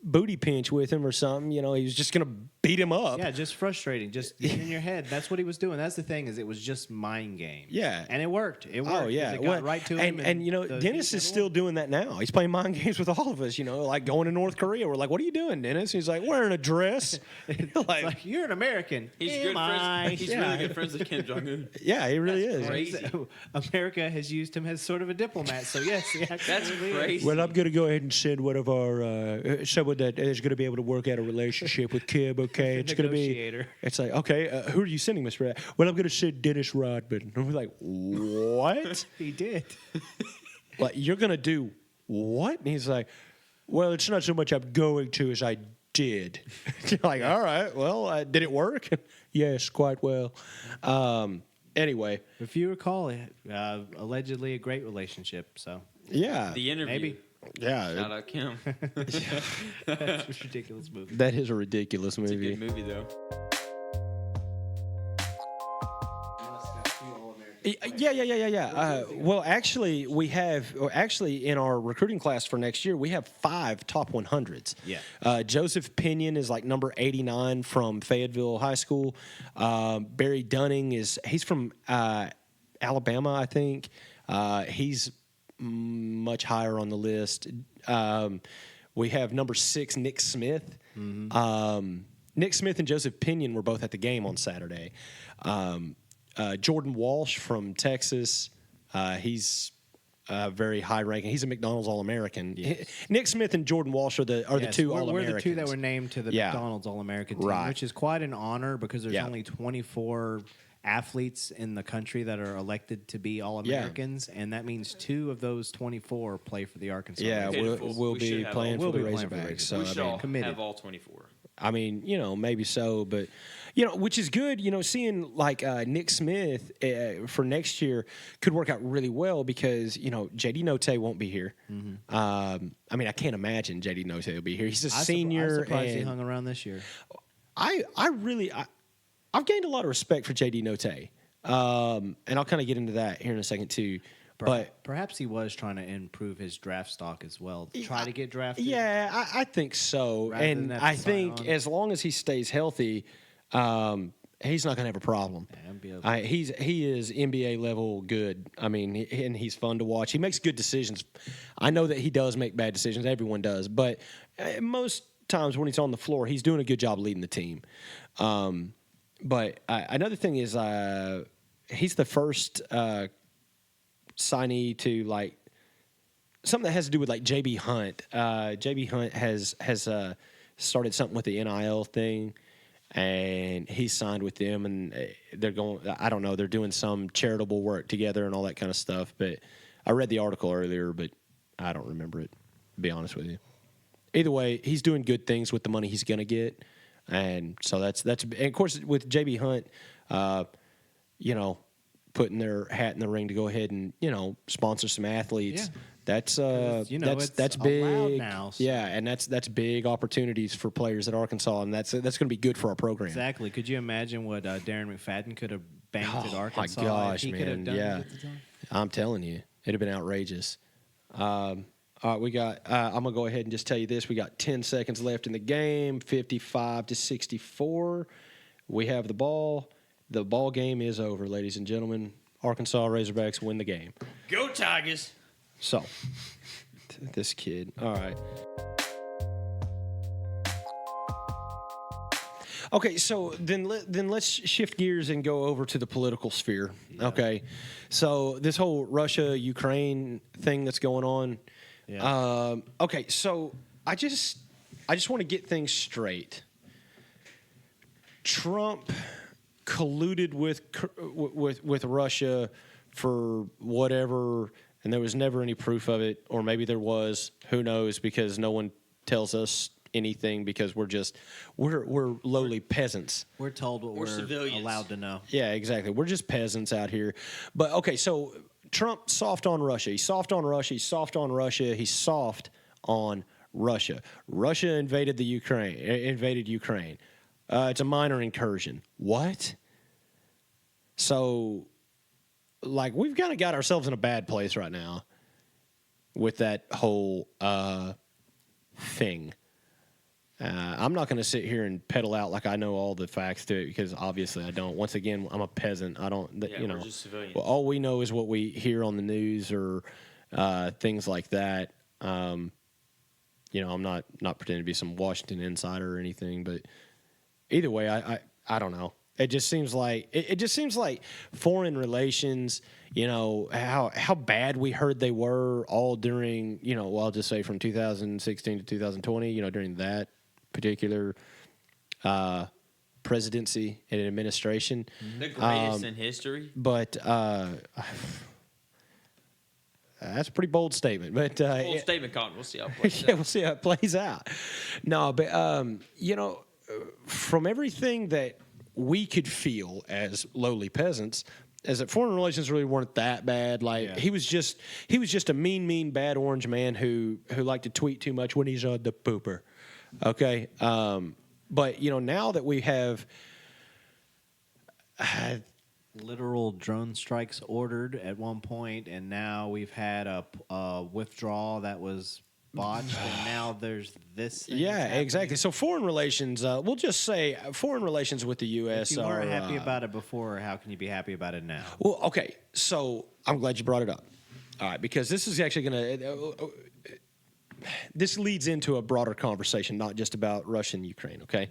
booty pinch with him or something, he was just gonna beat him up. Yeah, just frustrating. Just getting in your head. That's what he was doing. That's the thing is it was just mind games. Yeah. And it worked. It worked. Oh yeah, 'cause It got right to him. and the Dennis heat is never still won. doing that now. He's playing mind games with all of us. Like going to North Korea. We're like, "What are you doing, Dennis?" He's like, "Wearing a dress." It's like, like, you're an American. He's Am good I? friends. He's really good friends with Kim Jong Un. yeah, he really is. crazy. America has used him as sort of a diplomat. So yes, he actually That's really is. crazy. Well, I'm going to go ahead and send one of our someone that is going to be able to work out a relationship with Kim. Okay, it's going to be. Negotiator. It's like, okay, who are you sending, Mr. Well, I'm going to send Dennis Rodman. And we're like, what? He did. Like, you're going to do what? And he's like, well, it's not so much I'm going to as I did. You're like, all right, well, did it work? Yes, quite well. Anyway, If you recall, allegedly a great relationship. So yeah. The interview. maybe Yeah, Shout out Kim. that's a ridiculous movie. that is a ridiculous It's a movie. good movie though. Yeah. Well, actually, we have in our recruiting class for next year, we have 5 top 100s. Yeah. Joseph Pinion is like number 89 from Fayetteville High School. Barry Dunning he's from Alabama, I think. He's much higher on the list. We have number 6, Nick Smith. Nick Smith and Joseph Pinion were both at the game on Saturday. Jordan Walsh from Texas, he's very high ranking. He's a McDonald's All-American. Yes. Nick Smith and Jordan Walsh are the Yes, two we're All-Americans. the two that were named to the Yeah. McDonald's All-American team, Right. which is quite an honor because there's Yeah. only 24 athletes in the country that are elected to be All-Americans, and that means 2 of those 24 play for the Arkansas. Yeah, Razorback. we'll We should be have playing all- for the We'll be playing for the Razorbacks. Razorbacks. So, we should all committed. have all 24. I mean, maybe so, but which is good. Seeing like Nick Smith for next year could work out really well because JD Note won't be here. I mean, I can't imagine JD Note will be here. He's a senior. I'm surprised he and hung around this year. I've gained a lot of respect for JD Note, and I'll kind of get into that here in a second too. But Perhaps he was trying to improve his draft stock as well. Try to get drafted. yeah, I think so, Rather than and have to I sign think on. as long as he stays healthy, he's not going to have a problem. Yeah, it'd be okay. He is NBA level good. I mean, and he's fun to watch. He makes good decisions. I know that he does make bad decisions. Everyone does, but most times when he's on the floor, he's doing a good job leading the team. But another thing is, he's the first signee to like something that has to do with like JB Hunt. JB Hunt has started something with the NIL thing, and he's signed with them, and they're going. I don't know. They're doing some charitable work together and all that kind of stuff. But I read the article earlier, but I don't remember it. To be honest with you. Either way, he's doing good things with the money he's going to get, and so that's. And of course, with JB Hunt, putting their hat in the ring to go ahead and sponsor some athletes. Yeah. That's it's that's allowed big now, so- Yeah, and that's big opportunities for players at Arkansas, and that's going to be good for our program. Exactly. Could you imagine what Darren McFadden could have banked at Oh, my Arkansas gosh, if he could have man, done yeah. it at the time? I'm telling you, it'd have been outrageous. All right, we got. I'm gonna go ahead and just tell you this: we got 10 seconds left in the game, 55-64. We have the ball. The ball game is over, ladies and gentlemen. Arkansas Razorbacks win the game. Go Tigers! So, this kid. All right. Okay, so then let's shift gears and go over to the political sphere. Yeah. Okay, so this whole Russia-Ukraine thing that's going on. Yeah. Okay, so I just want to get things straight. Trump colluded with Russia for whatever, and there was never any proof of it, or maybe there was. Who knows? Because no one tells us anything because we're lowly peasants. We're told what we're civilians. allowed to know. Yeah, exactly. We're just peasants out here. But okay, so Trump soft on Russia. He's soft on Russia. He's soft on Russia. He's soft on Russia. Russia invaded Ukraine. It's a minor incursion. What? So, like, we've kind of got ourselves in a bad place right now with that whole thing. I'm not going to sit here and peddle out like I know all the facts to it because obviously I don't. Once again, I'm a peasant. I don't, we're just civilians. Well, all we know is what we hear on the news or things like that. I'm not pretending to be some Washington insider or anything, but either way, I don't know. It just seems like foreign relations, how bad we heard they were all during, I'll just say from 2016 to 2020, during that particular presidency and administration. The greatest in history. But that's a pretty bold statement. But bold statement, Cotton. We'll see how it plays out. Yeah, we'll see how it plays out. No, but, from everything that we could feel as lowly peasants, is that foreign relations really weren't that bad. Like he was just a mean, bad orange man who liked to tweet too much when he's on the pooper. Okay, but now that we have literal drone strikes ordered at one point, and now we've had a withdrawal that was botched, and now there's this. Yeah, exactly. So foreign relations, we'll just say foreign relations with the U.S. If you weren't happy about it before, how can you be happy about it now? Well, okay. So I'm glad you brought it up. All right, because this is actually going to. This leads into a broader conversation, not just about Russia and Ukraine. Okay,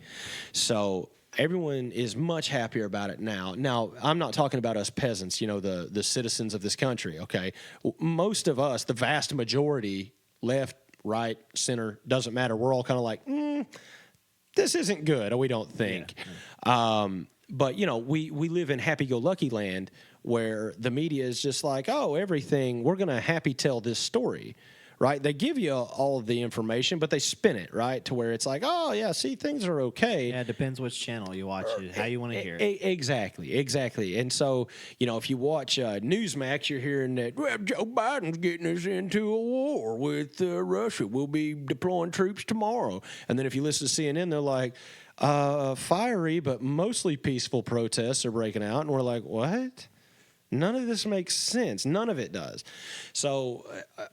so everyone is much happier about it now. Now, I'm not talking about us peasants. The citizens of this country. Okay, most of us, the vast majority, left, right, center, doesn't matter. We're all kind of like, this isn't good, or we don't think. Yeah. But, we live in happy-go-lucky land where the media is just like, oh, everything, we're going to happy tell this story, right? They give you all of the information, but they spin it, right, to where it's like, oh, yeah, see, things are okay. Yeah, it depends which channel you watch it, how you want to hear it. Exactly. And so, if you watch Newsmax, you're hearing that, well, Joe Biden's getting us into a war with Russia. We'll be deploying troops tomorrow. And then if you listen to CNN, they're like, fiery but mostly peaceful protests are breaking out. And we're like, what? None of this makes sense. None of it does. So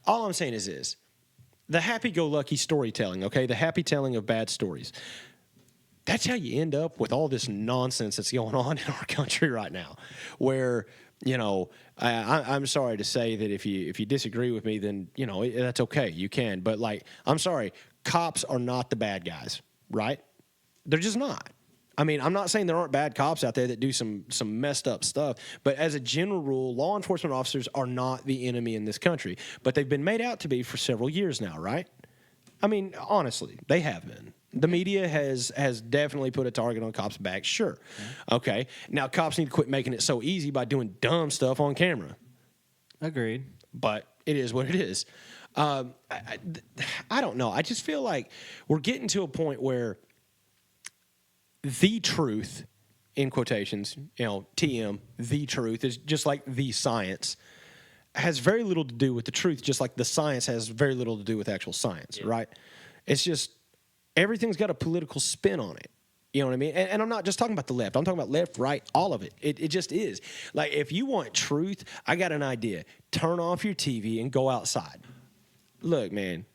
all I'm saying is this. The happy-go-lucky storytelling, okay, the happy telling of bad stories, that's how you end up with all this nonsense that's going on in our country right now where, I'm sorry to say that if you disagree with me, then, that's okay. You can. But, I'm sorry, cops are not the bad guys, right? They're just not. I mean, I'm not saying there aren't bad cops out there that do some messed up stuff, but as a general rule, law enforcement officers are not the enemy in this country. But they've been made out to be for several years now, right? I mean, honestly, they have been. The media has definitely put a target on cops' backs, sure. Okay. Now, cops need to quit making it so easy by doing dumb stuff on camera. Agreed. But it is what it is. I don't know. I just feel like we're getting to a point where the truth, in quotations, TM, the truth is just like the science, has very little to do with the truth, just like the science has very little to do with actual science, right? It's just everything's got a political spin on it. You know what I mean? And I'm not just talking about the left. I'm talking about left, right, all of it. It just is. Like, if you want truth, I got an idea. Turn off your TV and go outside. Look, man,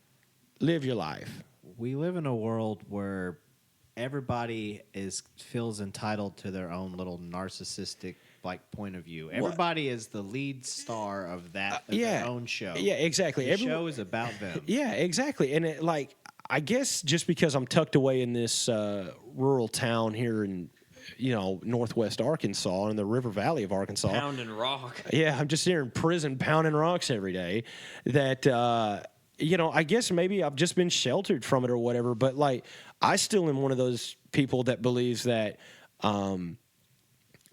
live your life. We live in a world where everybody feels entitled to their own little narcissistic point of view. Everybody is the lead star of that their own show. Yeah, exactly. The show is about them. Yeah, exactly. And I guess just because I'm tucked away in this rural town here in northwest Arkansas in the River Valley of Arkansas, Pounding rock. Yeah, I'm just here in prison pounding rocks every day. That I guess maybe I've just been sheltered from it or whatever. But I still am one of those people that believes that.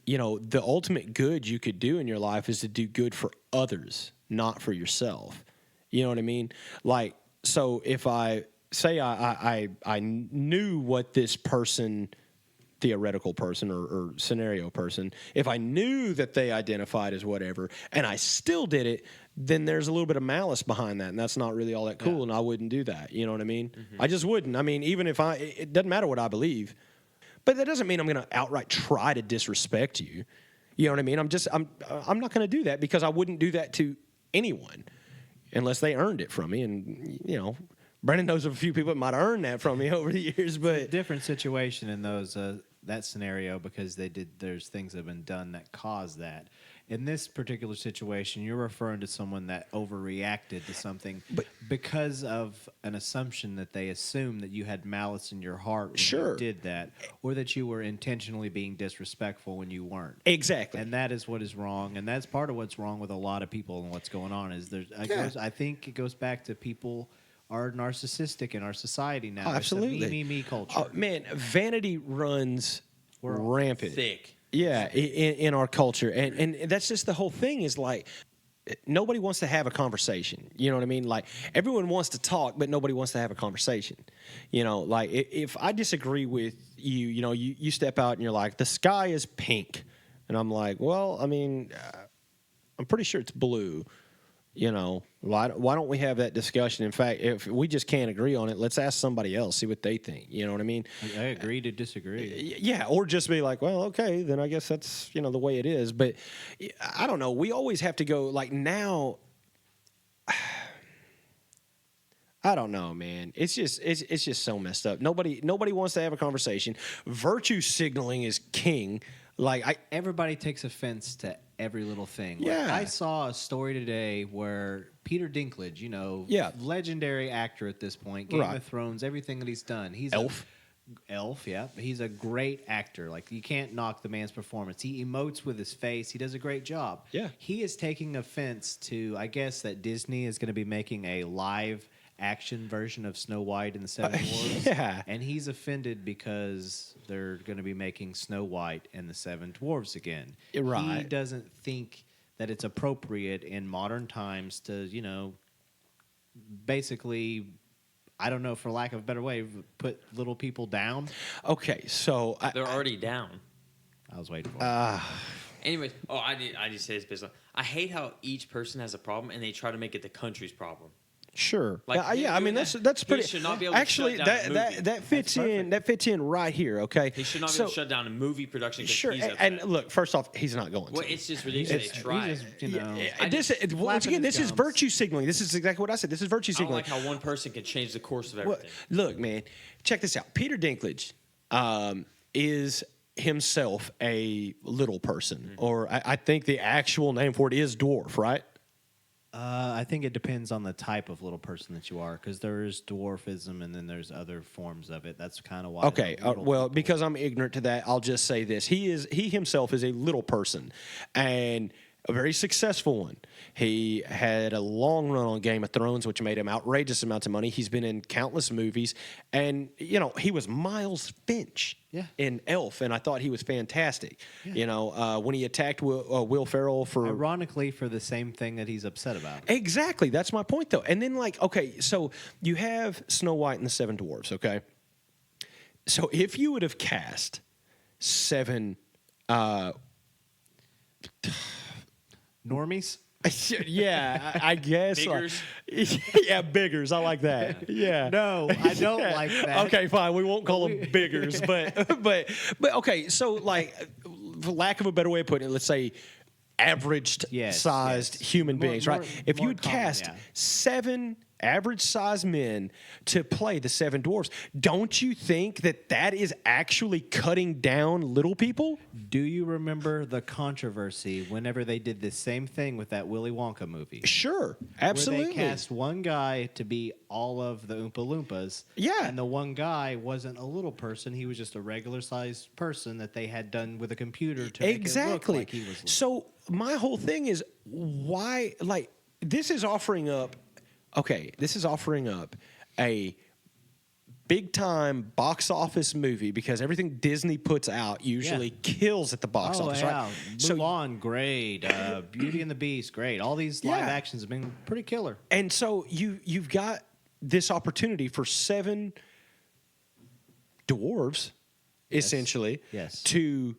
The ultimate good you could do in your life is to do good for others, not for yourself. You know what I mean? So if I say I knew what this person, theoretical person or scenario person, if I knew that they identified as whatever and I still did it, then there's a little bit of malice behind that, and that's not really all that cool, and I wouldn't do that. You know what I mean? Mm-hmm. I just wouldn't. I mean, even if it doesn't matter what I believe. But that doesn't mean I'm going to outright try to disrespect you. You know what I mean? I'm not going to do that because I wouldn't do that to anyone unless they earned it from me. And, Brandon knows of a few people that might earn that from me over the years. But it's a different situation in that scenario because there's things that have been done that caused that. In this particular situation, you're referring to someone that overreacted to something because of an assumption that they assumed that you had malice in your heart when you did that, or that you were intentionally being disrespectful when you weren't. Exactly. And that is what is wrong, and that's part of what's wrong with a lot of people and what's going on. I think it goes back to people are narcissistic in our society now. Oh, absolutely. It's a me culture. Oh, man, vanity runs rampant. Thick. Yeah, in our culture. And that's just the whole thing is nobody wants to have a conversation. You know what I mean? Everyone wants to talk, but nobody wants to have a conversation. If I disagree with you, you step out and you're like, the sky is pink. And I'm like, well, I mean, I'm pretty sure it's blue. Why don't we have that discussion? In fact, if we just can't agree on it, let's ask somebody else, see what they think. You know what I mean? I agree to disagree. Yeah, or just be like, well, okay, then I guess that's, the way it is. But I don't know. We always have to go, now, I don't know, man. It's just so messed up. Nobody wants to have a conversation. Virtue signaling is king. Everybody takes offense to every little thing. Yeah. I saw a story today where Peter Dinklage, legendary actor at this point, Game of Thrones, everything that he's done. He's Elf, yeah. He's a great actor. You can't knock the man's performance. He emotes with his face. He does a great job. Yeah. He is taking offense to, I guess, that Disney is going to be making a live action version of Snow White and the Seven Dwarves. Yeah. And he's offended because they're going to be making Snow White and the Seven Dwarves again. Right. He doesn't think that it's appropriate in modern times to, basically, I don't know, for lack of a better way, put little people down. Okay, so they're already down. I was waiting for it. Anyways, I just say this business. I hate how each person has a problem and they try to make it the country's problem. Sure. I mean that's pretty. He should not be able to actually shut down a movie. that fits in. That fits in right here. Okay. He should not be able to shut down a movie production. Sure. He's and look, first off, he's not going to. Well, it's just ridiculous. They try. Once again, this is virtue signaling. This is exactly what I said. This is virtue I don't signaling. like how one person can change the course of everything. Look, man, check this out. Peter Dinklage is himself a little person, or I think the actual name for it is dwarf, right? I think it depends on the type of little person that you are, because there is dwarfism and then there's other forms of it. That's kind of why. Okay, because I'm ignorant to that, I'll just say this: he himself is a little person, and a very successful one. He had a long run on Game of Thrones, which made him outrageous amounts of money. He's been in countless movies, and he was Miles Finch in Elf, and I thought he was fantastic. Yeah. When he attacked Will Ferrell for ironically for the same thing that he's upset about. Exactly, that's my point though. And then so you have Snow White and the Seven Dwarves. Okay, so if you would have cast seven. Normies? Yeah, I guess. Biggers? Yeah, biggers. I like that. Yeah. No, I don't like that. Okay, fine. We won't call them biggers, but okay. So, for lack of a better way of putting it, let's say averaged sized human beings, right? If you would cast seven average size men to play the Seven Dwarves. Don't you think that that is actually cutting down little people? Do you remember the controversy whenever they did the same thing with that Willy Wonka movie? Sure, absolutely. Where they cast one guy to be all of the Oompa Loompas. Yeah. And the one guy wasn't a little person. He was just a regular-sized person that they had done with a computer to make it look like he was little. So my whole thing is why, like, this is offering up a big-time box office movie because everything Disney puts out usually kills at the box office, right? Mulan, great. Beauty and the Beast, great. All these live actions have been pretty killer. And so you've got this opportunity for Seven Dwarves, essentially, to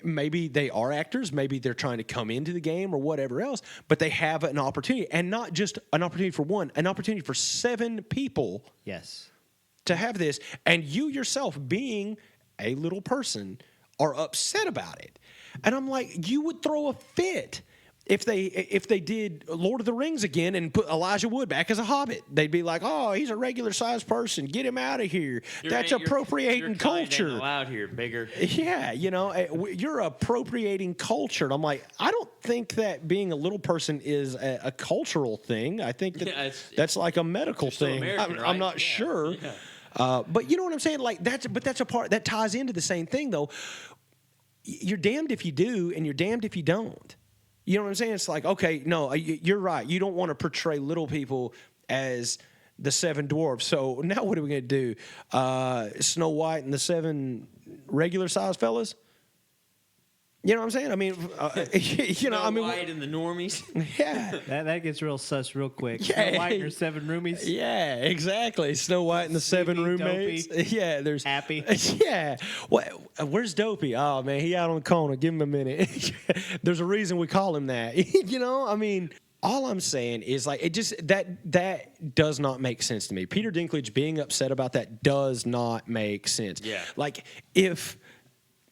maybe they are actors, maybe they're trying to come into the game or whatever else, but they have an opportunity, and not just an opportunity for one, an opportunity for 7 people to have this, and you yourself being a little person are upset about it. And I'm like, you would throw a fit if they did Lord of the Rings again and put Elijah Wood back as a hobbit. They'd be like, oh, he's a regular sized person. Get him out of here. That's appropriating culture. You're out here, bigger. Yeah, you're appropriating culture. And I'm like, I don't think that being a little person is a cultural thing. I think that that's like a medical thing. I'm not sure. Yeah. But you know what I'm saying? Like that's a part that ties into the same thing, though. You're damned if you do, and you're damned if you don't. You know what I'm saying? It's like, okay, no, you're right. You don't want to portray little people as the 7 dwarves. So now what are we going to do? Snow White and the 7 regular-sized fellas? You know what I'm saying? I mean, Snow White and the normies. Yeah. That gets real sus real quick. Yeah. Snow White and her 7 roomies. Yeah, exactly. Snow White and the 7 roommates. Dopey. Yeah, there's Happy. Yeah. Where's Dopey? Oh man, he out on the corner. Give him a minute. There's a reason we call him that. I mean, all I'm saying is like it just that does not make sense to me. Peter Dinklage being upset about that does not make sense. Yeah. Like if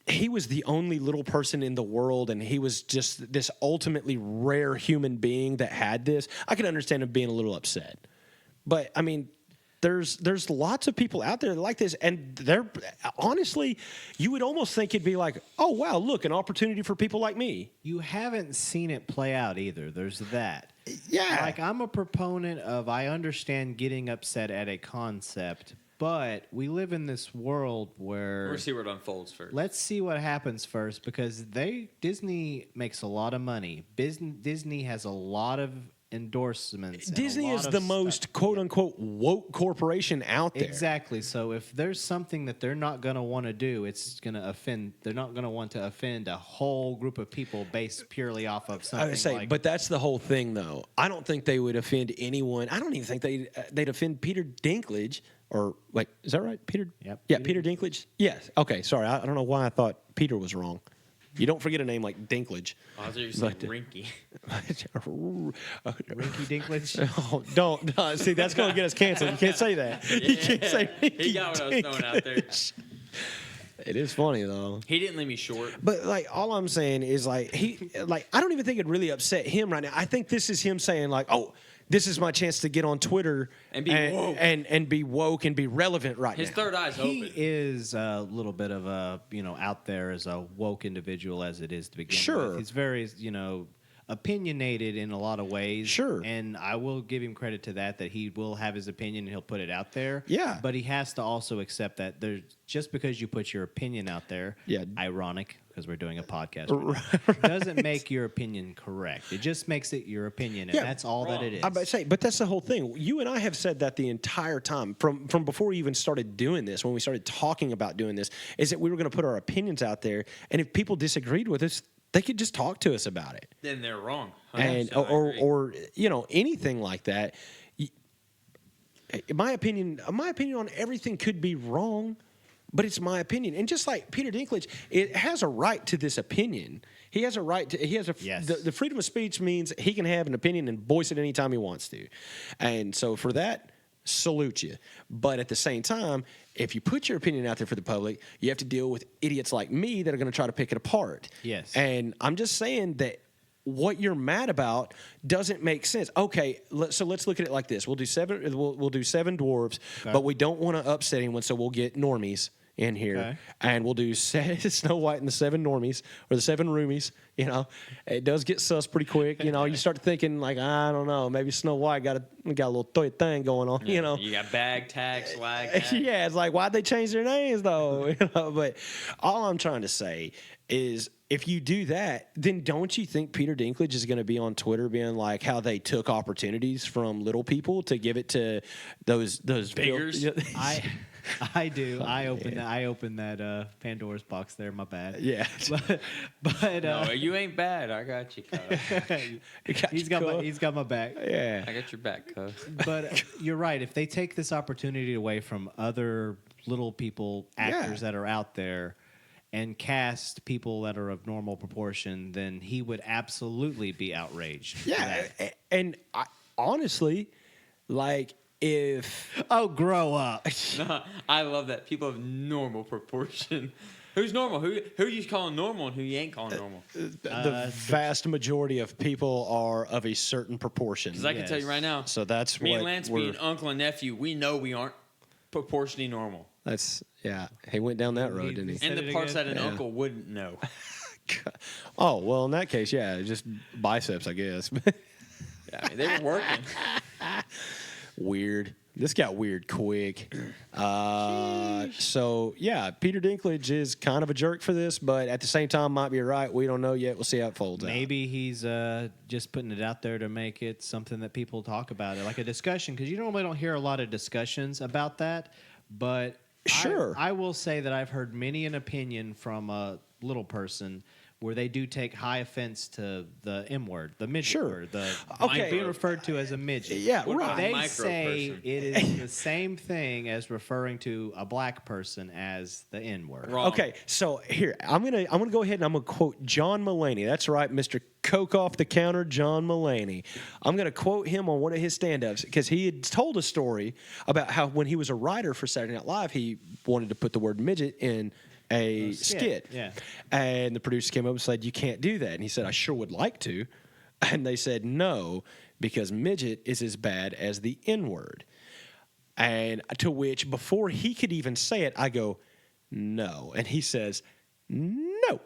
he was the only little person in the world and he was just this ultimately rare human being that had this, I could understand him being a little upset. But I mean, there's lots of people out there that like this, and they're honestly, you would almost think it'd be like, oh wow, look, an opportunity for people like me. You haven't seen it play out either. There's that. Yeah. Like I'm a proponent of I understand getting upset at a concept, but we live in this world where We'll see where it unfolds first. let's see what happens first, because Disney makes a lot of money. Disney has a lot of endorsements. Disney is the most quote unquote woke corporation out there. Exactly. So if there's something that they're not going to want to do, it's going to offend. They're not going to want to offend a whole group of people based purely off of something. I would say, but that's the whole thing, though. I don't think they would offend anyone. I don't even think they'd offend Peter Dinklage. Or wait, is that right, Peter? Yep. Yeah, Peter Dinklage. Yes. Okay. Sorry, I don't know why I thought Peter was wrong. You don't forget a name like Dinklage. Oh, I thought you said Rinky. Rinky Dinklage. Oh, don't. See, that's going to get us canceled. You can't say that. You can't say Rinky He got what I was throwing out there. It is funny though. He didn't leave me short. But like, all I'm saying is like I don't even think it really upset him right now. I think this is him saying like, oh, this is my chance to get on Twitter and be woke and be woke and be relevant right His now. third eye's He open. is a little bit of a out there as a woke individual as it is to begin Sure. with. He's very opinionated in a lot of ways. Sure. And I will give him credit to that he will have his opinion and he'll put it out there. Yeah. But he has to also accept that just because you put your opinion out there, ironic because we're doing a podcast, doesn't make your opinion correct. It just makes it your opinion, and that's all that it is. I'm about to say, but that's the whole thing. You and I have said that the entire time, from before we even started doing this, when we started talking about doing this, is that we were going to put our opinions out there, and if people disagreed with us, they could just talk to us about it. Then they're wrong. And or anything like that. My opinion on everything could be wrong, but it's my opinion. And just like Peter Dinklage, it has a right to this opinion. He has a right to. He has the freedom of speech means he can have an opinion and voice it anytime he wants to. And so for that, salute you. But at the same time, if you put your opinion out there for the public, you have to deal with idiots like me that are going to try to pick it apart. Yes. And I'm just saying that what you're mad about doesn't make sense. Okay, so let's look at it like this. We'll do seven dwarves, but we don't want to upset anyone, so we'll get normies in here, and we'll do Snow White and the seven normies or the seven roomies. You know, it does get sus pretty quick. You know, you start thinking like, I don't know, maybe Snow White got a little toy thing going on. Yeah, you know, you got bag tag, swag tag. yeah, it's like, why'd they change their names though? You know, but all I'm trying to say is, if you do that, then don't you think Peter Dinklage is going to be on Twitter being like how they took opportunities from little people to give it to those Biggers? I do. I opened that Pandora's box there. My bad. Yeah. But No, you ain't bad. I got you, cuz. he's got my back. Yeah. I got your back, cuz. But you're right. If they take this opportunity away from other little people, actors that are out there, and cast people that are of normal proportion, then he would absolutely be outraged. Yeah. And honestly, like, if grow up. No, I love that. People of normal proportion. Who's normal? Who you calling normal and who you ain't calling normal? the vast majority of people are of a certain proportion. Because I can tell you right now, So that's me what and Lance being uncle and nephew, we know we aren't proportionally normal. That's he went down that road, didn't he? And the parts that an Yeah. uncle wouldn't know. Oh, well, in that case, just biceps, I guess. Yeah, I mean, they were working. Weird. This got weird quick. So, Peter Dinklage is kind of a jerk for this, but at the same time might be right. We don't know yet. We'll see how it folds out. Maybe he's just putting it out there to make it something that people talk about, like a discussion, because you normally don't hear a lot of discussions about that. But Sure. I will say that I've heard many an opinion from a little person where they do take high offense to the M word, the midget word, Okay. being referred to as a midget. Yeah, What about right. They micro say person? it is the same thing as referring to a black person as the N word. Wrong. Okay, so here I'm gonna go ahead and I'm gonna quote John Mulaney. That's right, Mr. Coke off the counter, John Mulaney. I'm gonna quote him on one of his stand-ups because he had told a story about how when he was a writer for Saturday Night Live, he wanted to put the word midget in a skit. Yeah. And the producer came up and said, "You can't do that." And he said, "I sure would like to." And they said, "No, because midget is as bad as the N-word." And to which, before he could even say it, I go, "No." And he says, "No." Do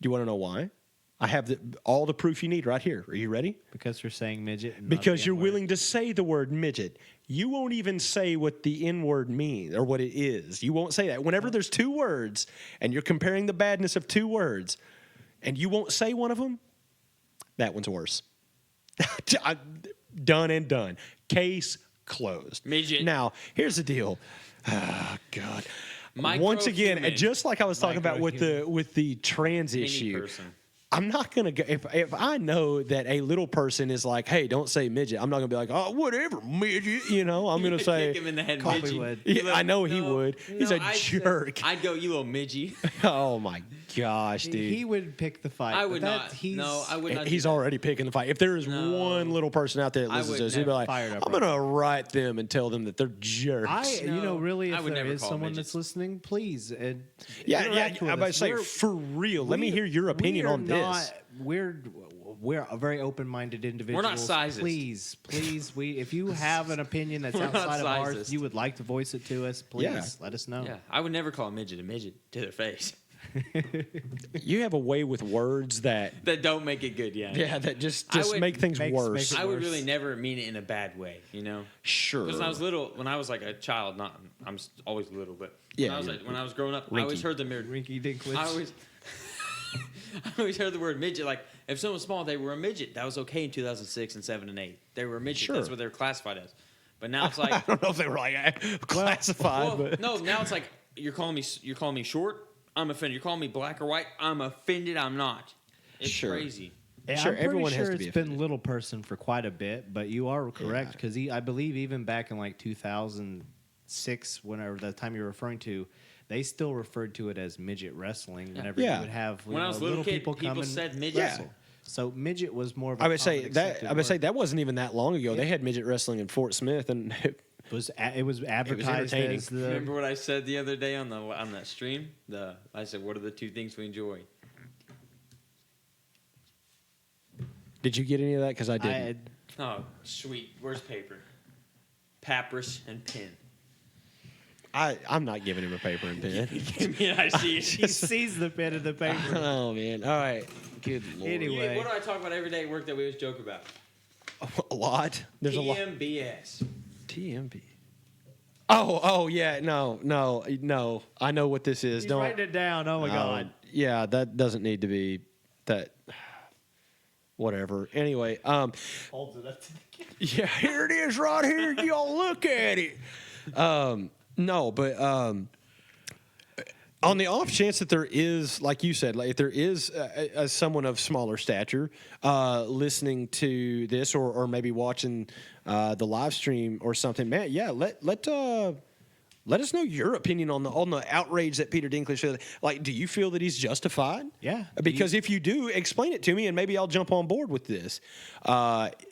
you want to know why? I have all the proof you need right here. Are you ready? Because you're saying midget. And not Because the you're N-word. willing to say the word midget. You won't even say what the N-word means or what it is. You won't say that. Whenever there's two words and you're comparing the badness of two words and you won't say one of them, that one's worse. Done and done. Case closed. Midget. Now, here's the deal. Oh, God. Micro Once again, human. just like I was talking about with the trans Mini issue, person. I'm not gonna go if I know that a little person is like, "Hey, don't say midget." I'm not gonna be like, "Oh, whatever, midget." You know, I'm gonna say, Kick him in the head, Probably midget. would. You Yeah, little- I know he no, would. He's no, a I'd say- jerk. I'd go, "You little midgie." "Oh my gosh, dude." He would pick the fight. I but would that- not. He's, No, I would not. He's do that. already picking the fight. If there is No. one little person out there that I listens would to this, he'd be never like, fired up "I'm gonna write them and tell them that they're jerks." No, really, I if would there never is call someone midgets. that's listening, please. yeah, interact with I'm about to us. say We're- for real. Let me hear your opinion we are on this. not- We're a very open-minded individuals. We're not sizist. Please, if you have an opinion that's We're not outside of ours, sizist. you would like to voice it to us, please Yeah. let us know. Yeah, I would never call a midget to their face. You have a way with words that That don't make it good. Yeah. that just I would- make things makes- worse. makes it I would worse. really never mean it in a bad way. You know. Sure. Because when I was little, when I was like a child, I'm always little, but Yeah, when I was growing up, I Rinky. always heard the word. Rinky Dinklage. I always heard the word midget. Like if someone was small, they were a midget. That was okay in 2006 and 7 and 8. They were a midget. Sure. That's what they were classified as. But now it's I like, don't know if they were like classified, well, but no. Now it's like you're calling me short. I'm offended. You're calling me black or white. I'm offended. I'm not. It's Sure. crazy. Yeah, Sure, I'm pretty everyone has sure to be it's been offended. little person for quite a bit, but you are correct because I believe even back in like 2006, whenever the time you're referring to, they still referred to it as midget wrestling. Whenever Yeah. you would have When I was a little kid, people come people and said midget. wrestle. So midget was more of a I would say common that accepted I would say word. that wasn't even that long ago. They had midget wrestling in Fort Smith, and It was advertised entertaining. as the Remember what I said the other day on that stream? I said, "What are the two things we enjoy?" Did you get any of that? Because I didn't. Oh, sweet. Where's paper? Papyrus and pen. I'm not giving him a paper and pen. Yeah, I see. He sees the pen in the paper. Oh man! All right. Good lord. Anyway. What do I talk about every day at work that we always joke about? A lot. There's a lot. TMBS. TMB. Oh yeah. No. I know what this is. He's Don't. writing it down. Oh my God. Yeah, that doesn't need to be that. Whatever. Anyway, Holds it up to the camera. yeah, here it is, right here. Y'all look at it. No, but on the off chance that there is, like you said, like if there is someone of smaller stature listening to this or maybe watching the live stream or something, man, yeah, let us know your opinion on the outrage that Peter Dinklage said. Like, do you feel that he's justified? Yeah. Because if you do, explain it to me, and maybe I'll jump on board with this.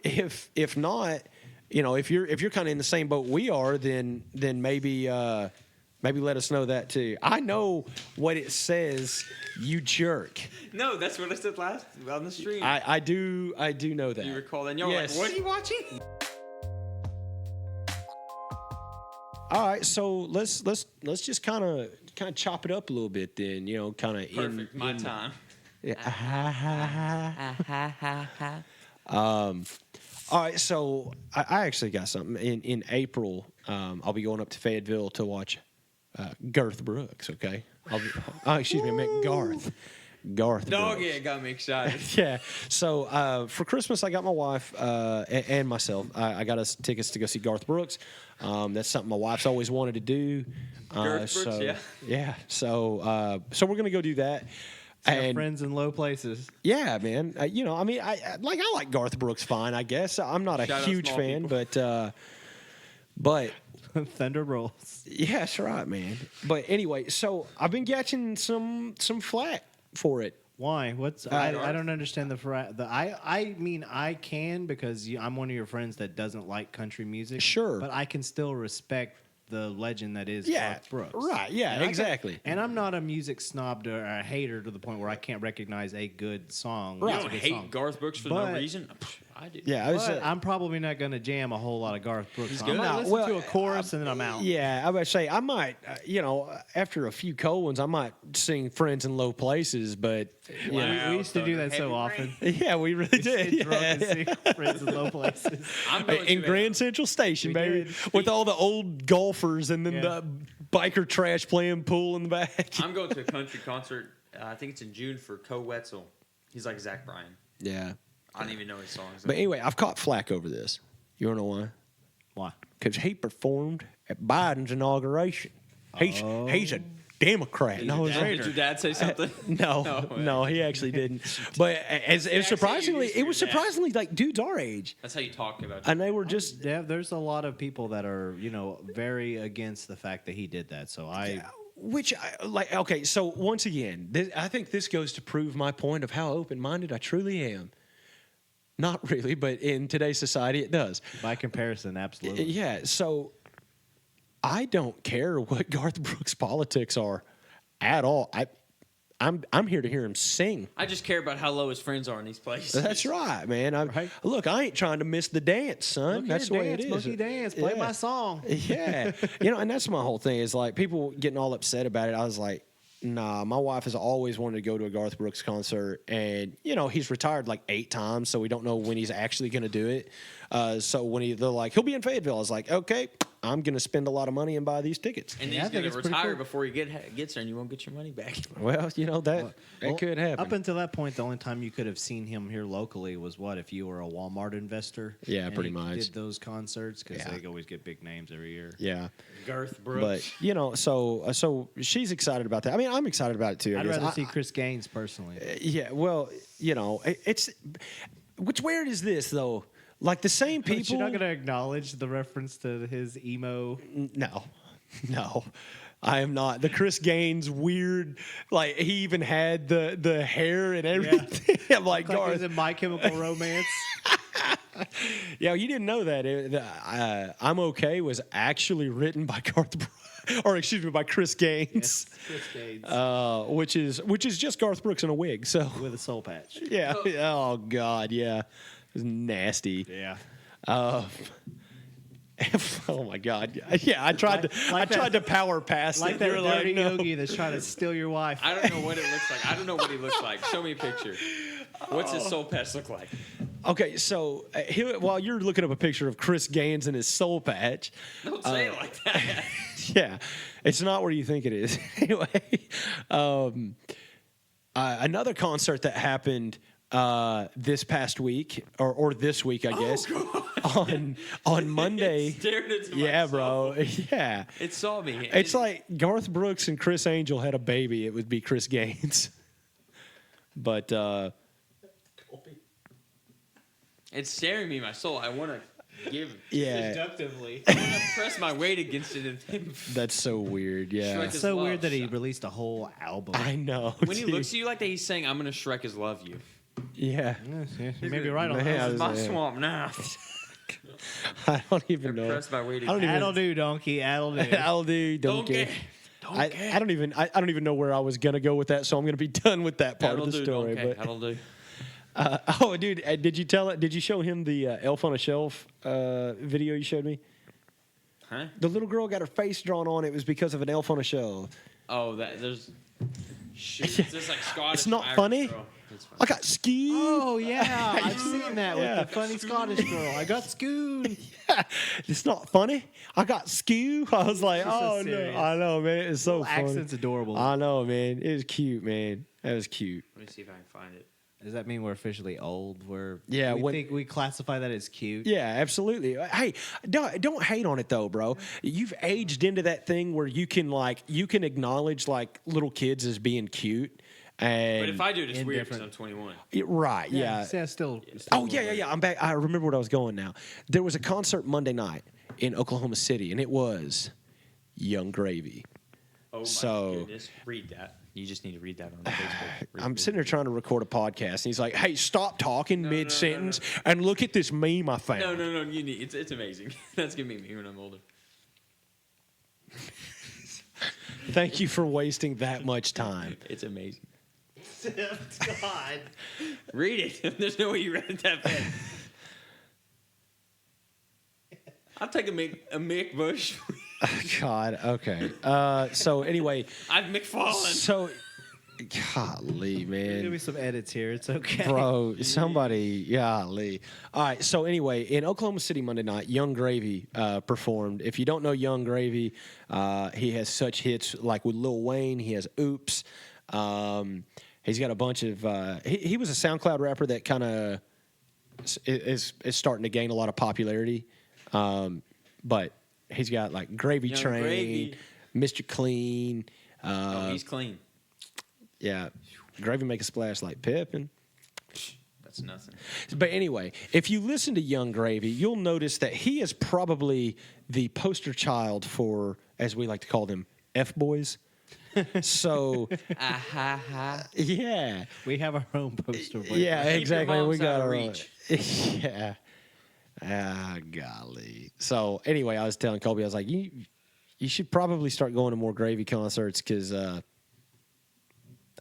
If not, if you're kind of in the same boat we are, then maybe let us know that too. I know what it says, you jerk. No, that's what I said last on the stream. I do know that. You recall that? And you're Yes. like, what are you watching? All right, so let's just kind of chop it up a little bit then, kind of Perfect. My time. All right, so I actually got something in April. I'll be going up to Fayetteville to watch Garth Brooks. Okay, excuse me, I meant Garth. Garth. Dog, Brooks. yeah, it got me excited. Yeah. So for Christmas, I got my wife and myself. I got us tickets to go see Garth Brooks. That's something my wife's always wanted to do. Garth Brooks, yeah. Yeah. So we're gonna go do that. Our friends in low places. Yeah, man. I like Garth Brooks fine, I guess. I'm not a Shout out huge small fan, people. Thunder rolls. yeah, that's right, man. But anyway, so I've been catching some flack for it. Why? I don't understand I mean, I can because I'm one of your friends that doesn't like country music. Sure. But I can still respect the legend that is Yeah, Garth Brooks. right. Yeah, And exactly. and I'm not a music snob or a hater to the point where I can't recognize a good song. You It's a don't good hate song. Garth Brooks for But- no reason? I do. Yeah, I was. But I'm probably not going to jam a whole lot of Garth Brooks. songs. good. I might No, listen well, to a chorus and then I'm out. Yeah, I would say I might, after a few cold ones, I might sing "Friends in Low Places," but Wow. We used to do Thunder, that so heavy often. rain. yeah, we really Get did. drunk and Yeah. sing Friends in Low Places. I'm going In to Grand Central Station, We baby, did. with all the old golfers and then Yeah. the biker trash playing pool in the back. I'm going to a country concert. I think it's in June for Co Wetzel. He's like Zach Bryan. Yeah, I don't even know his songs. but anyway, I've caught flack over this. You wanna know why? Why? Because he performed at Biden's inauguration. He's a Democrat. No, Did it's- your dad say something? No, he actually didn't. But as surprisingly, it was surprisingly like dudes our age, That's how you talk about it. and they were just. Yeah, there's a lot of people that are, very against the fact that he did that. So Okay, so once again, I think this goes to prove my point of how open-minded I truly am. Not really, but in today's society, it does. by comparison, absolutely. Yeah, so I don't care what Garth Brooks' politics are at all. I'm here to hear him sing. I just care about how low his friends are in these places. That's right, man. Right. Look, I ain't trying to miss the dance, son. Look That's the here, way dance, it is. monkey dance, play Yeah. my song. Yeah. And that's my whole thing is like people getting all upset about it. I was like, nah, my wife has always wanted to go to a Garth Brooks concert. And, he's retired like 8 times, so we don't know when he's actually going to do it. So when they're like, he'll be in Fayetteville, I was like, okay, I'm going to spend a lot of money and buy these tickets. And Yeah, I he's think going it's to pretty retire cool. before he gets there, and you won't get your money back. Well, that could happen. Up until that point, the only time you could have seen him here locally was if you were a Walmart investor. Yeah, and pretty he much. Did those concerts because Yeah. they always get big names every year. Yeah. Garth Brooks. But, so she's excited about that. I mean, I'm excited about it too. I I'd guess. rather see Chris Gaines personally. Yeah, well, it's what's weird is this though. Like the same But people. you're not going to acknowledge the reference to his emo. No, I am not. The Chris Gaines weird. Like he even had the hair and everything. I'm like, Like he was Garth. in My Chemical Romance. Yeah, you didn't know that. I'm Okay was actually written by Garth Brooks. or excuse me, by Chris Gaines, Chris Gaines. which is just Garth Brooks in a wig. So With a soul patch. yeah. Oh God, yeah, it was nasty. Yeah. Oh my God, yeah. I tried to power past Like it. that You were dirty no. yogi that's trying to steal your wife. I don't know what it looks like. I don't know what he looks like. Show me a picture. What's his soul patch look like? Okay, so while you're looking up a picture of Chris Gaines and his soul patch, Don't say it like that. yeah, it's not where you think it is. Anyway, another concert that happened this past week or this week, I guess, on Monday. It stared into my Yeah, soul. bro. Yeah, It saw me. it's like Garth Brooks and Chris Angel had a baby. It would be Chris Gaines, but. It's staring me in my soul. I want to give. Yeah, Seductively. I want to press my weight against it and that's so weird. Yeah, Shrek It's is so love. weird that he released a whole album. I know. when he dude. looks at you like that, he's saying, "I'm gonna Shrek his love you." Yeah, You may be right on Man, that. I This is my was- swamp now. I don't even know. Press my weight I don't against. even- That'll do, donkey. That'll do. I'll do. Don't care. I don't even know where I was gonna go with that, so I'm gonna be done with that part That'll of the do. story. Okay, But that'll do. oh, dude, did you tell it? Did you show him the Elf on a Shelf video you showed me? Huh? The little girl got her face drawn on. It was because of an elf on a shelf. Oh, there's. Shoot, it's just like Scottish. It's not Irish funny? girl. It's fine. I got skied. Oh, yeah. I've seen that Yeah. with the funny Scottish girl. I got schooned. It's not funny. I got skew. I was like, She's so oh no, serious. I know, man. It's so Little funny. accent's adorable. I know, man. It was cute, man. That was cute. Let me see if I can find it. Does that mean we're officially old? Yeah, we when- think we classify that as cute. Yeah, absolutely. Hey, don't hate on it though, bro. You've aged into that thing where you can acknowledge like little kids as being cute. And But if I do it, it's weird because Indifferent. I'm 21. right, yeah. See, I still Oh yeah. I'm back. I remember where I was going now. There was a concert Monday night in Oklahoma City, and it was Young Gravy. Oh my So- goodness! Read that. You just need to read that on Facebook. I'm sitting there trying to record a podcast, and he's like, "Hey, stop talking mid sentence and look at this meme I found." No. You need. It's amazing. That's gonna be me when I'm older. Thank you for wasting that much time. It's amazing. God. Read it. There's no way you read it that fast. I'll take a Mick Bush. God. Okay. So anyway, I've McFallen. so golly, There's gonna be man. some edits here. It's okay. Bro, somebody, golly. All right, so anyway, in Oklahoma City Monday night, Young Gravy performed. If you don't know Young Gravy, he has such hits like with Lil Wayne. He has Oops. He's got a bunch of. He was a SoundCloud rapper that kind of is starting to gain a lot of popularity, but he's got like Gravy Young Train, Gravy. Mr. Clean. Oh, he's clean. Yeah, Gravy make a splash like Pippin. That's nothing. But anyway, if you listen to Young Gravy, you'll notice that he is probably the poster child for, as we like to call them, F-boys. So, yeah. We have our own poster boy. Yeah, your exactly. We moms got out of our own. reach. Yeah. Ah, golly. So, anyway, I was telling Colby, I was like, you should probably start going to more Gravy concerts because I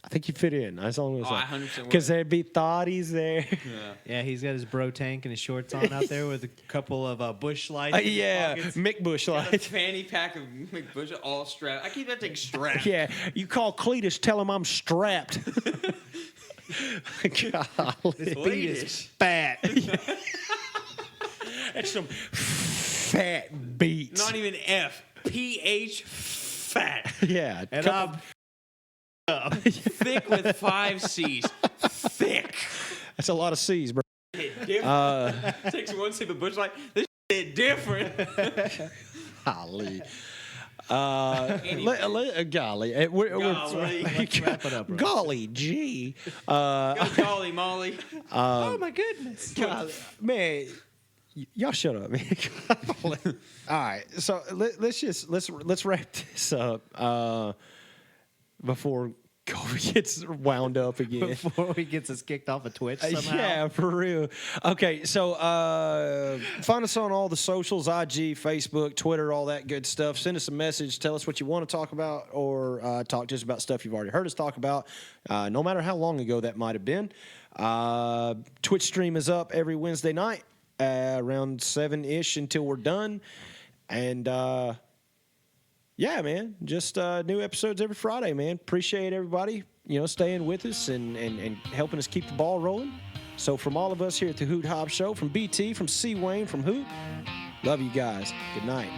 think you fit in. That's all I'm Oh, going I to say. 100% would. Because there'd be thotties there. Yeah. Yeah, he's got his bro tank and his shorts on out there with a couple of bush lights. in his Yeah, pockets. Mick Bush Got a light. fanny pack of McBush all strapped. I keep that thing strapped. Yeah, you call Cletus, tell him I'm strapped. Golly. Beat is fat. That's some fat beats. Not even F. PH fat. Yeah. And couple- I'm Thick with 5 C's. Thick. That's a lot of C's, bro. Takes one sip of Bush Light. This shit different. Golly. Anyway. Golly. Golly. Let's wrap it up, bro. Golly gee. Go golly molly. oh my goodness. Golly. Man, y'all shut up, man. Golly. All right. So let's wrap this up before Kobe gets wound up again. Before he gets us kicked off of Twitch somehow. Yeah, for real. Okay, so find us on all the socials, IG, Facebook, Twitter, all that good stuff. Send us a message. Tell us what you want to talk about or talk to us about stuff you've already heard us talk about, no matter how long ago that might have been. Twitch stream is up every Wednesday night around 7-ish until we're done. And yeah, man, just new episodes every Friday, man. Appreciate everybody, staying with us and helping us keep the ball rolling. So from all of us here at the Hoot Hobbs Show, from BT, from C. Wayne, from Hoot, love you guys. Good night.